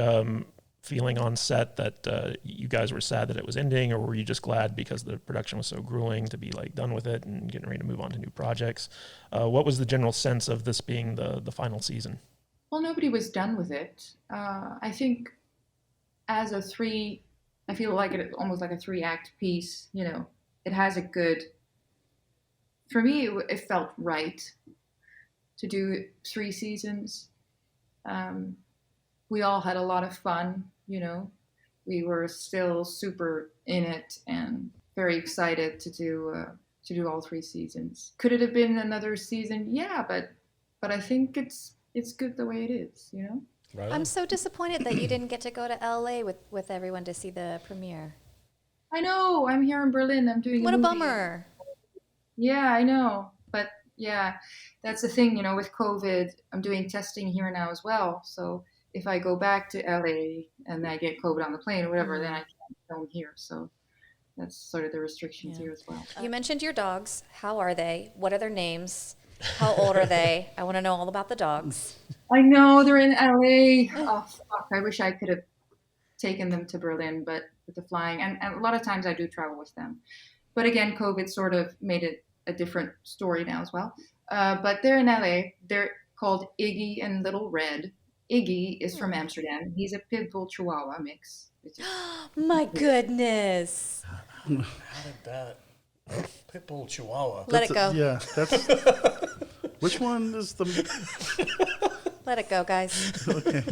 feeling on set that you guys were sad that it was ending, or were you just glad because the production was so grueling to be like done with it and getting ready to move on to new projects? What was the general sense of this being the final season? Well, nobody was done with it. I think as a I feel like it almost like a 3-act piece. You know, it has a good. For me, it felt right to do 3 seasons. We all had a lot of fun. You know, we were still super in it and very excited to do all 3 seasons. Could it have been another season? Yeah, but I think it's good the way it is. You know. Right. I'm so disappointed that you didn't get to go to LA with everyone to see the premiere. I know. I'm here in Berlin. I'm doing. What a movie. bummer. Yeah, I know. But yeah, that's the thing. You know, with COVID, I'm doing testing here now as well. So if I go back to LA and I get COVID on the plane or whatever, then I can't film here. So that's sort of the restrictions here as well. You mentioned your dogs. How are they? What are their names? How old are they? I want to know all about the dogs. I know they're in LA. Oh, fuck. I wish I could have taken them to Berlin, but with the flying, and a lot of times I do travel with them. But again, COVID sort of made it a different story now as well. But they're in LA. They're called Iggy and Little Red. Iggy is from Amsterdam. He's a pit bull chihuahua mix. My goodness. How did that pitbull chihuahua? Let it go. Yeah, that's. Which one is the? Let it go, guys. Okay.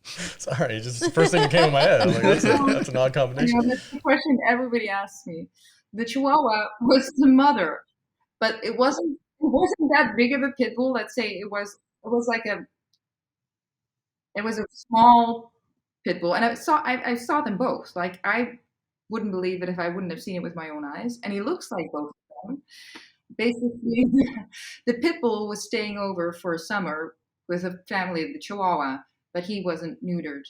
Sorry, just the first thing that came in my head. I'm like, that's an odd combination. You know, that's the question everybody asks me. The chihuahua was the mother, but it wasn't that big of a pit bull. Let's say it was a small pit bull, and I saw them both. Like, I wouldn't believe it if I wouldn't have seen it with my own eyes. And he looks like both of them. Basically, the pit bull was staying over for a summer with a family of the chihuahua, but he wasn't neutered,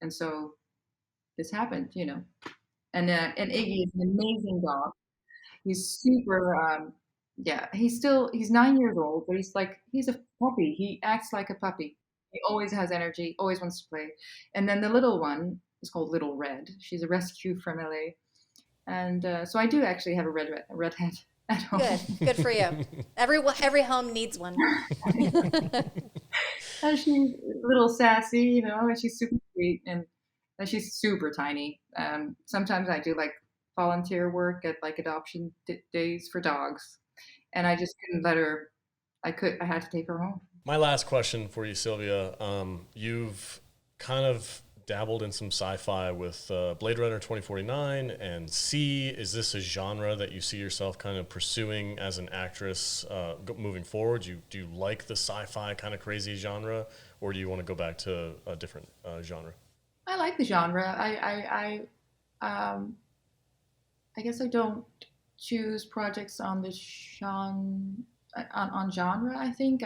and so this happened, you know. And Iggy is an amazing dog. He's super. He's 9 years old, but he's a puppy. He acts like a puppy. He always has energy, always wants to play. And then the little one is called Little Red. She's a rescue from LA, and so I do actually have a redhead at home. Good for you. Every home needs one. And she's a little sassy, you know, and she's super sweet, and she's super tiny. Sometimes I do like volunteer work at like adoption days for dogs, and I just couldn't let her. I had to take her home. My last question for you, Sylvia. You've kind of dabbled in some sci-fi with Blade Runner 2049 and C. Is this a genre that you see yourself kind of pursuing as an actress moving forward? Do you like the sci-fi kind of crazy genre, or do you want to go back to a different genre? I like the genre. I guess I don't choose projects on the on genre. I think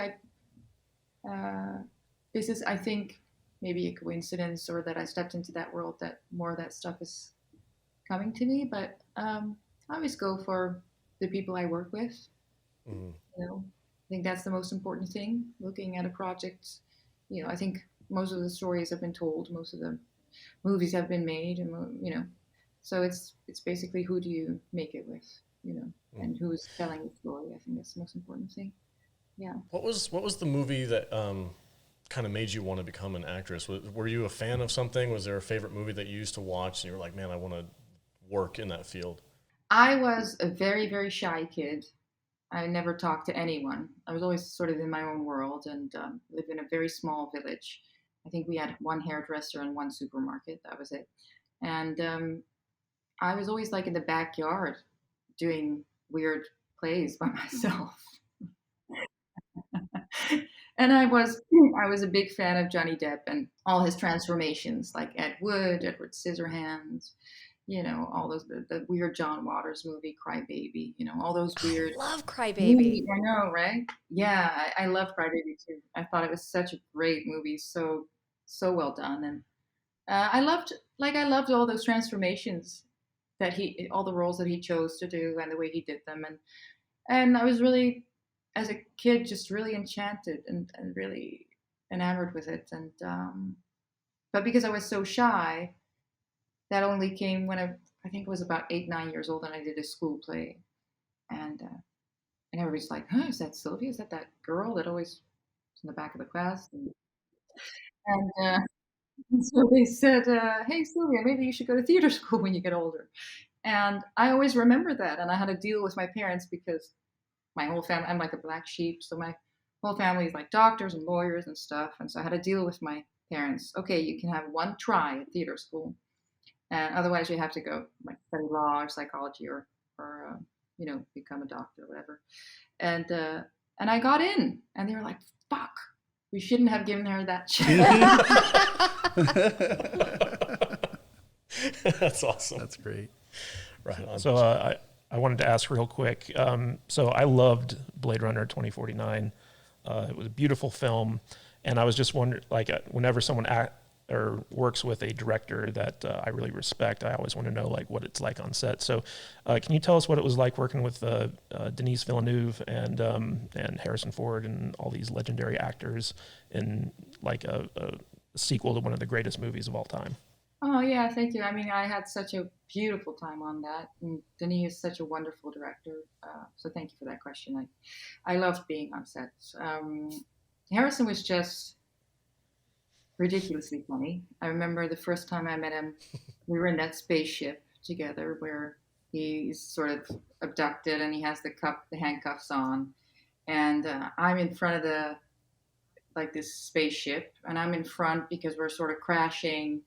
this is, I think, maybe a coincidence, or that I stepped into that world that more of that stuff is coming to me. But I always go for the people I work with. Mm-hmm. You know, I think that's the most important thing. Looking at a project, you know, I think most of the stories have been told, most of the movies have been made, and you know, so it's basically who do you make it with, you know, and who's telling the story. I think that's the most important thing. Yeah. What was the movie that kind of made you want to become an actress? Were you a fan of something? Was there a favorite movie that you used to watch and you were like, man, I want to work in that field? I was a very, very shy kid. I never talked to anyone. I was always sort of in my own world, and lived in a very small village. I think we had one hairdresser and one supermarket. That was it. And I was always like in the backyard doing weird plays by myself. And I was a big fan of Johnny Depp and all his transformations, like Ed Wood, Edward Scissorhands, you know, all those, the weird John Waters movie, Cry Baby, you know, all those weird. I love Cry Baby. I know, right? Yeah, I love Cry Baby too. I thought it was such a great movie, so well done. And I loved all those transformations all the roles that he chose to do and the way he did them. And I was really, as a kid, just really enchanted and really enamored with it. And but because I was so shy, that only came when I think it was about 8, 9 years old, and I did a school play, and everybody's like, "Huh, is that Sylvia? Is that girl that always was in the back of the class?" And so they said, "Hey, Sylvia, maybe you should go to theater school when you get older." And I always remember that, and I had to deal with my parents because my whole family, I'm like a black sheep, so my whole family is like doctors and lawyers and stuff, and so I had to deal with my parents. Okay, you can have one try at theater school, and otherwise you have to go like study law or psychology or become a doctor or whatever. And I got in, and they were like, "Fuck, we shouldn't have given her that chance." That's awesome. That's great. Right on. So I wanted to ask real quick. So I loved Blade Runner 2049. It was a beautiful film, and I was just wondering, like, whenever someone works with a director that I really respect, I always want to know like what it's like on set. So can you tell us what it was like working with Denis Villeneuve and Harrison Ford and all these legendary actors in like a sequel to one of the greatest movies of all time? Oh yeah, thank you. I mean, I had such a beautiful time on that, and Denis is such a wonderful director. So thank you for that question. I loved being on set. Harrison was just ridiculously funny. I remember the first time I met him, we were in that spaceship together where he's sort of abducted and he has the handcuffs on, and I'm in front of this spaceship, and I'm in front because we're sort of crashing,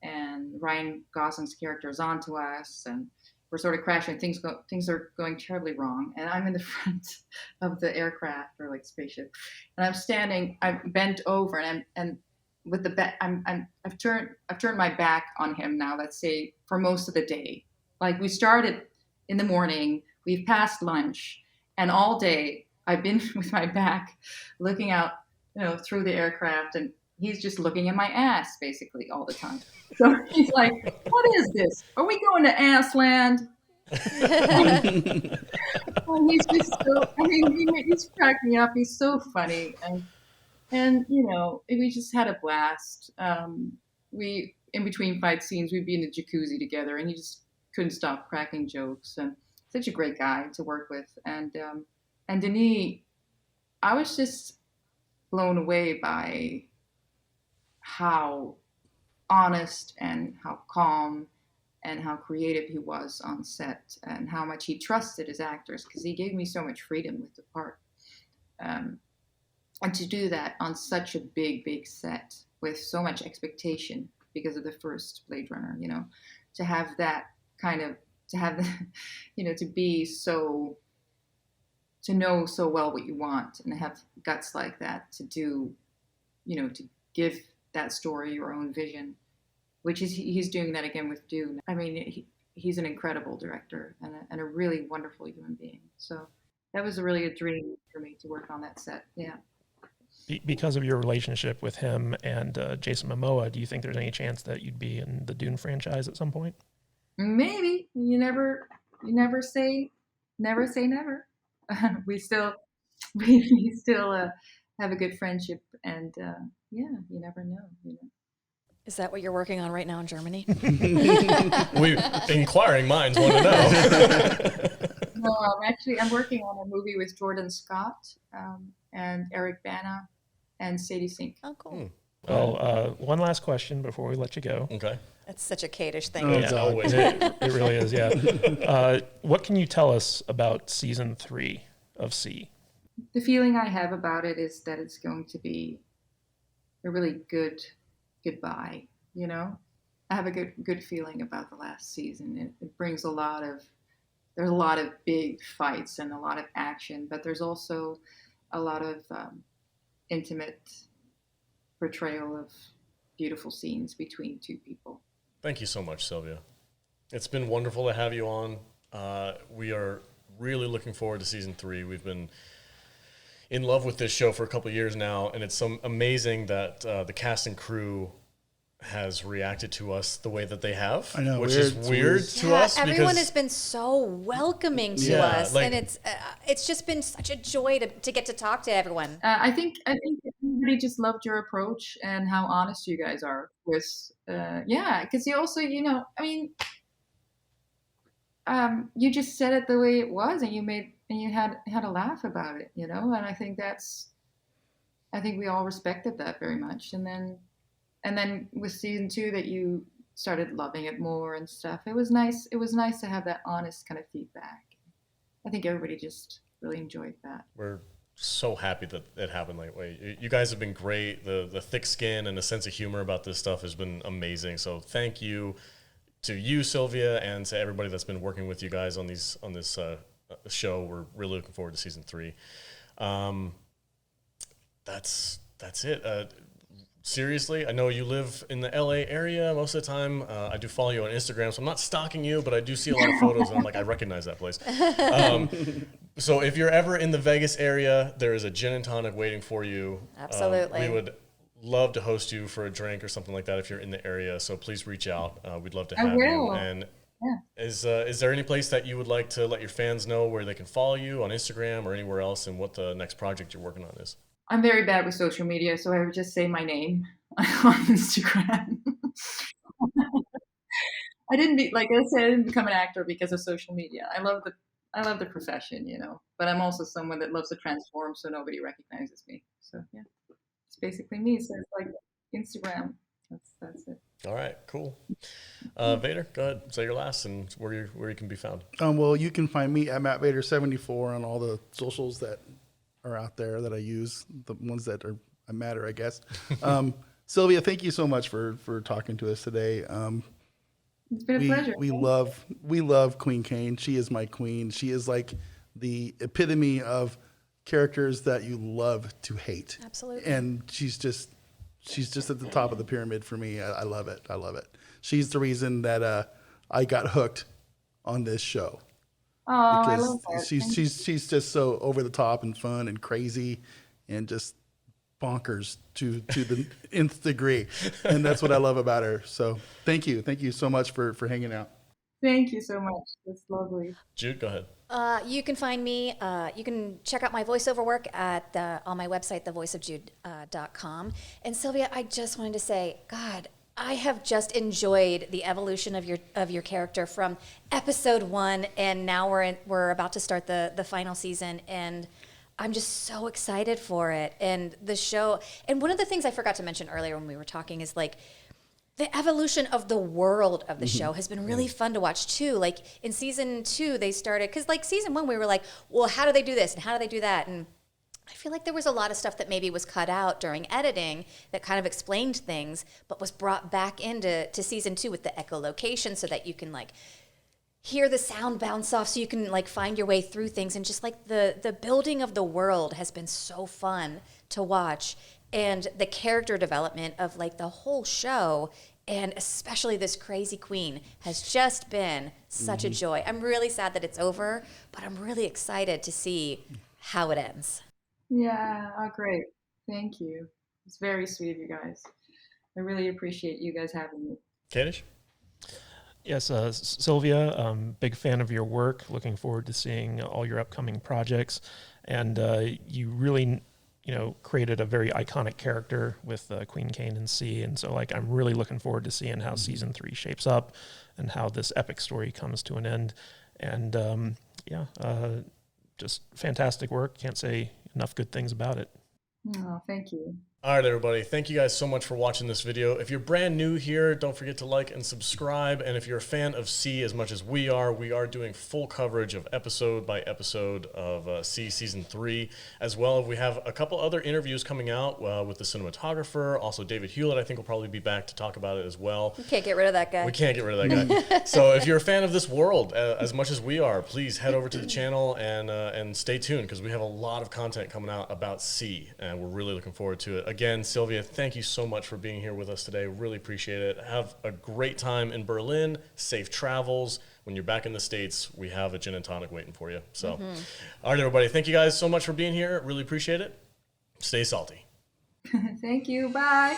and Ryan Gosling's character is onto us, and we're sort of crashing. Things are going terribly wrong, and I'm in the front of the aircraft or like spaceship, and I'm bent over, and with the back, I've turned my back on him now. Let's say for most of the day, like we started in the morning, we've passed lunch, and all day I've been with my back looking out, through the aircraft, and he's just looking at my ass basically all the time. So he's like, "What is this? Are we going to ass land?" And he's just he's cracked me up. He's so funny. And we just had a blast. We, in between fight scenes, we'd be in the jacuzzi together, and he just couldn't stop cracking jokes. And such a great guy to work with. And Denis, I was just blown away by how honest and how calm and how creative he was on set, and how much he trusted his actors, because he gave me so much freedom with the part. And to do that on such a big set with so much expectation because of the first Blade Runner, to have that kind of, to be so, to know so well what you want and have guts like that to do, to give that story your own vision, which is, he's doing that again with Dune. I mean, he's an incredible director and a really wonderful human being. So that was really a dream for me to work on that set. Yeah. Because of your relationship with him and Jason Momoa, do you think there's any chance that you'd be in the Dune franchise at some point? Maybe. You never say never. we still have a good friendship, and you never know. Is that what you're working on right now in Germany? Inquiring minds want to know. No, I'm working on a movie with Jordan Scott and Eric Bana and Sadie Sink. Oh, cool. Well, one last question before we let you go. Okay. That's such a Kate-ish thing. It's always. It really is, yeah. What can you tell us about season 3 of C? The feeling I have about it is that it's going to be a really good goodbye. I have a good feeling about the last season. It brings there's a lot of big fights and a lot of action, but there's also a lot of intimate portrayal of beautiful scenes between two people. Thank you so much, Sylvia. It's been wonderful to have you on. We are really looking forward to season 3. We've been in love with this show for a couple of years now, and it's so amazing that the cast and crew has reacted to us the way that they have. I know, which weird. is It's weird weird. to Yeah, us. everyone because has been so welcoming to Yeah, us, like- and it's just been such a joy to get to talk to everyone. I think everybody just loved your approach and how honest you guys are with, because you also, I mean, you just said it the way it was, and you had a laugh about it, and I think we all respected that very much, and then with season 2 that you started loving it more and stuff. It was nice to have that honest kind of feedback. I think everybody just really enjoyed that. We're so happy that it happened that way. You guys have been great. The thick skin and the sense of humor about this stuff has been amazing. So thank you to you, Sylvia, and to everybody that's been working with you guys on this show. We're really looking forward to season 3. That's it. Seriously, I know you live in the LA area most of the time. I do follow you on Instagram, so I'm not stalking you, but I do see a lot of photos, and I'm like, I recognize that place. So if you're ever in the Vegas area, there is a gin and tonic waiting for you. Absolutely. We would love to host you for a drink or something like that if you're in the area. So please reach out. We'd love to have you. And is there any place that you would like to let your fans know where they can follow you on Instagram or anywhere else, and what the next project you're working on is? I'm very bad with social media, so I would just say my name on Instagram. I didn't become an actor because of social media. I love the profession, but I'm also someone that loves to transform, so nobody recognizes me. So yeah, it's basically me. So it's like Instagram. That's it. All right, cool. Vader, go ahead, say your last and where you can be found. Well, you can find me at MattVader74 on all the socials that are out there that I use, the ones that matter, I guess. Sylvia, thank you so much for talking to us today. It's been a pleasure. We love Queen Kane. She is my queen. She is like the epitome of characters that you love to hate. Absolutely. And she's just at the top of the pyramid for me. I love it. I love it. She's the reason that I got hooked on this show. Oh, I love that. She's just so over the top and fun and crazy and just bonkers to the nth degree, and that's what I love about her. So thank you so much for hanging out. Thank you so much. That's lovely. Jude, go ahead. You can find me. You can check out my voiceover work on my website, thevoiceofjude.com. And Sylvia, I just wanted to say, God, I have just enjoyed the evolution of your character from episode 1, and now we're about to start the final season, and I'm just so excited for it. And the show, and one of the things I forgot to mention earlier when we were talking is like the evolution of the world of the show has been really fun to watch too. Like in season 2, they started, because like season 1, we were like, well, how do they do this and how do they do that? And I feel like there was a lot of stuff that maybe was cut out during editing that kind of explained things, but was brought back into season 2 with the echolocation so that you can like hear the sound bounce off, so you can like find your way through things. And just like the building of the world has been so fun to watch, and the character development of like the whole show, and especially this crazy queen, has just been such a joy. I'm really sad that it's over, but I'm really excited to see how it ends. Yeah, great. Thank you. It's very sweet of you guys. I really appreciate you guys having me. Kadish? Yes, Sylvia, big fan of your work. Looking forward to seeing all your upcoming projects. And you really, created a very iconic character with Queen Kane and C. And so, like, I'm really looking forward to seeing how season 3 shapes up and how this epic story comes to an end. And just fantastic work. Can't say enough good things about it. Oh, thank you. All right, everybody. Thank you guys so much for watching this video. If you're brand new here, don't forget to like and subscribe. And if you're a fan of C as much as we are doing full coverage of episode by episode of C Season 3. As well, we have a couple other interviews coming out with the cinematographer. Also, David Hewlett, I think, will probably be back to talk about it as well. We can't get rid of that guy. We can't get rid of that guy. So if you're a fan of this world as much as we are, please head over to the channel and stay tuned, because we have a lot of content coming out about C, and we're really looking forward to it. Again, Sylvia, thank you so much for being here with us today. Really appreciate it. Have a great time in Berlin. Safe travels. When you're back in the States, we have a gin and tonic waiting for you. So, all right, everybody. Thank you guys so much for being here. Really appreciate it. Stay salty. Thank you. Bye.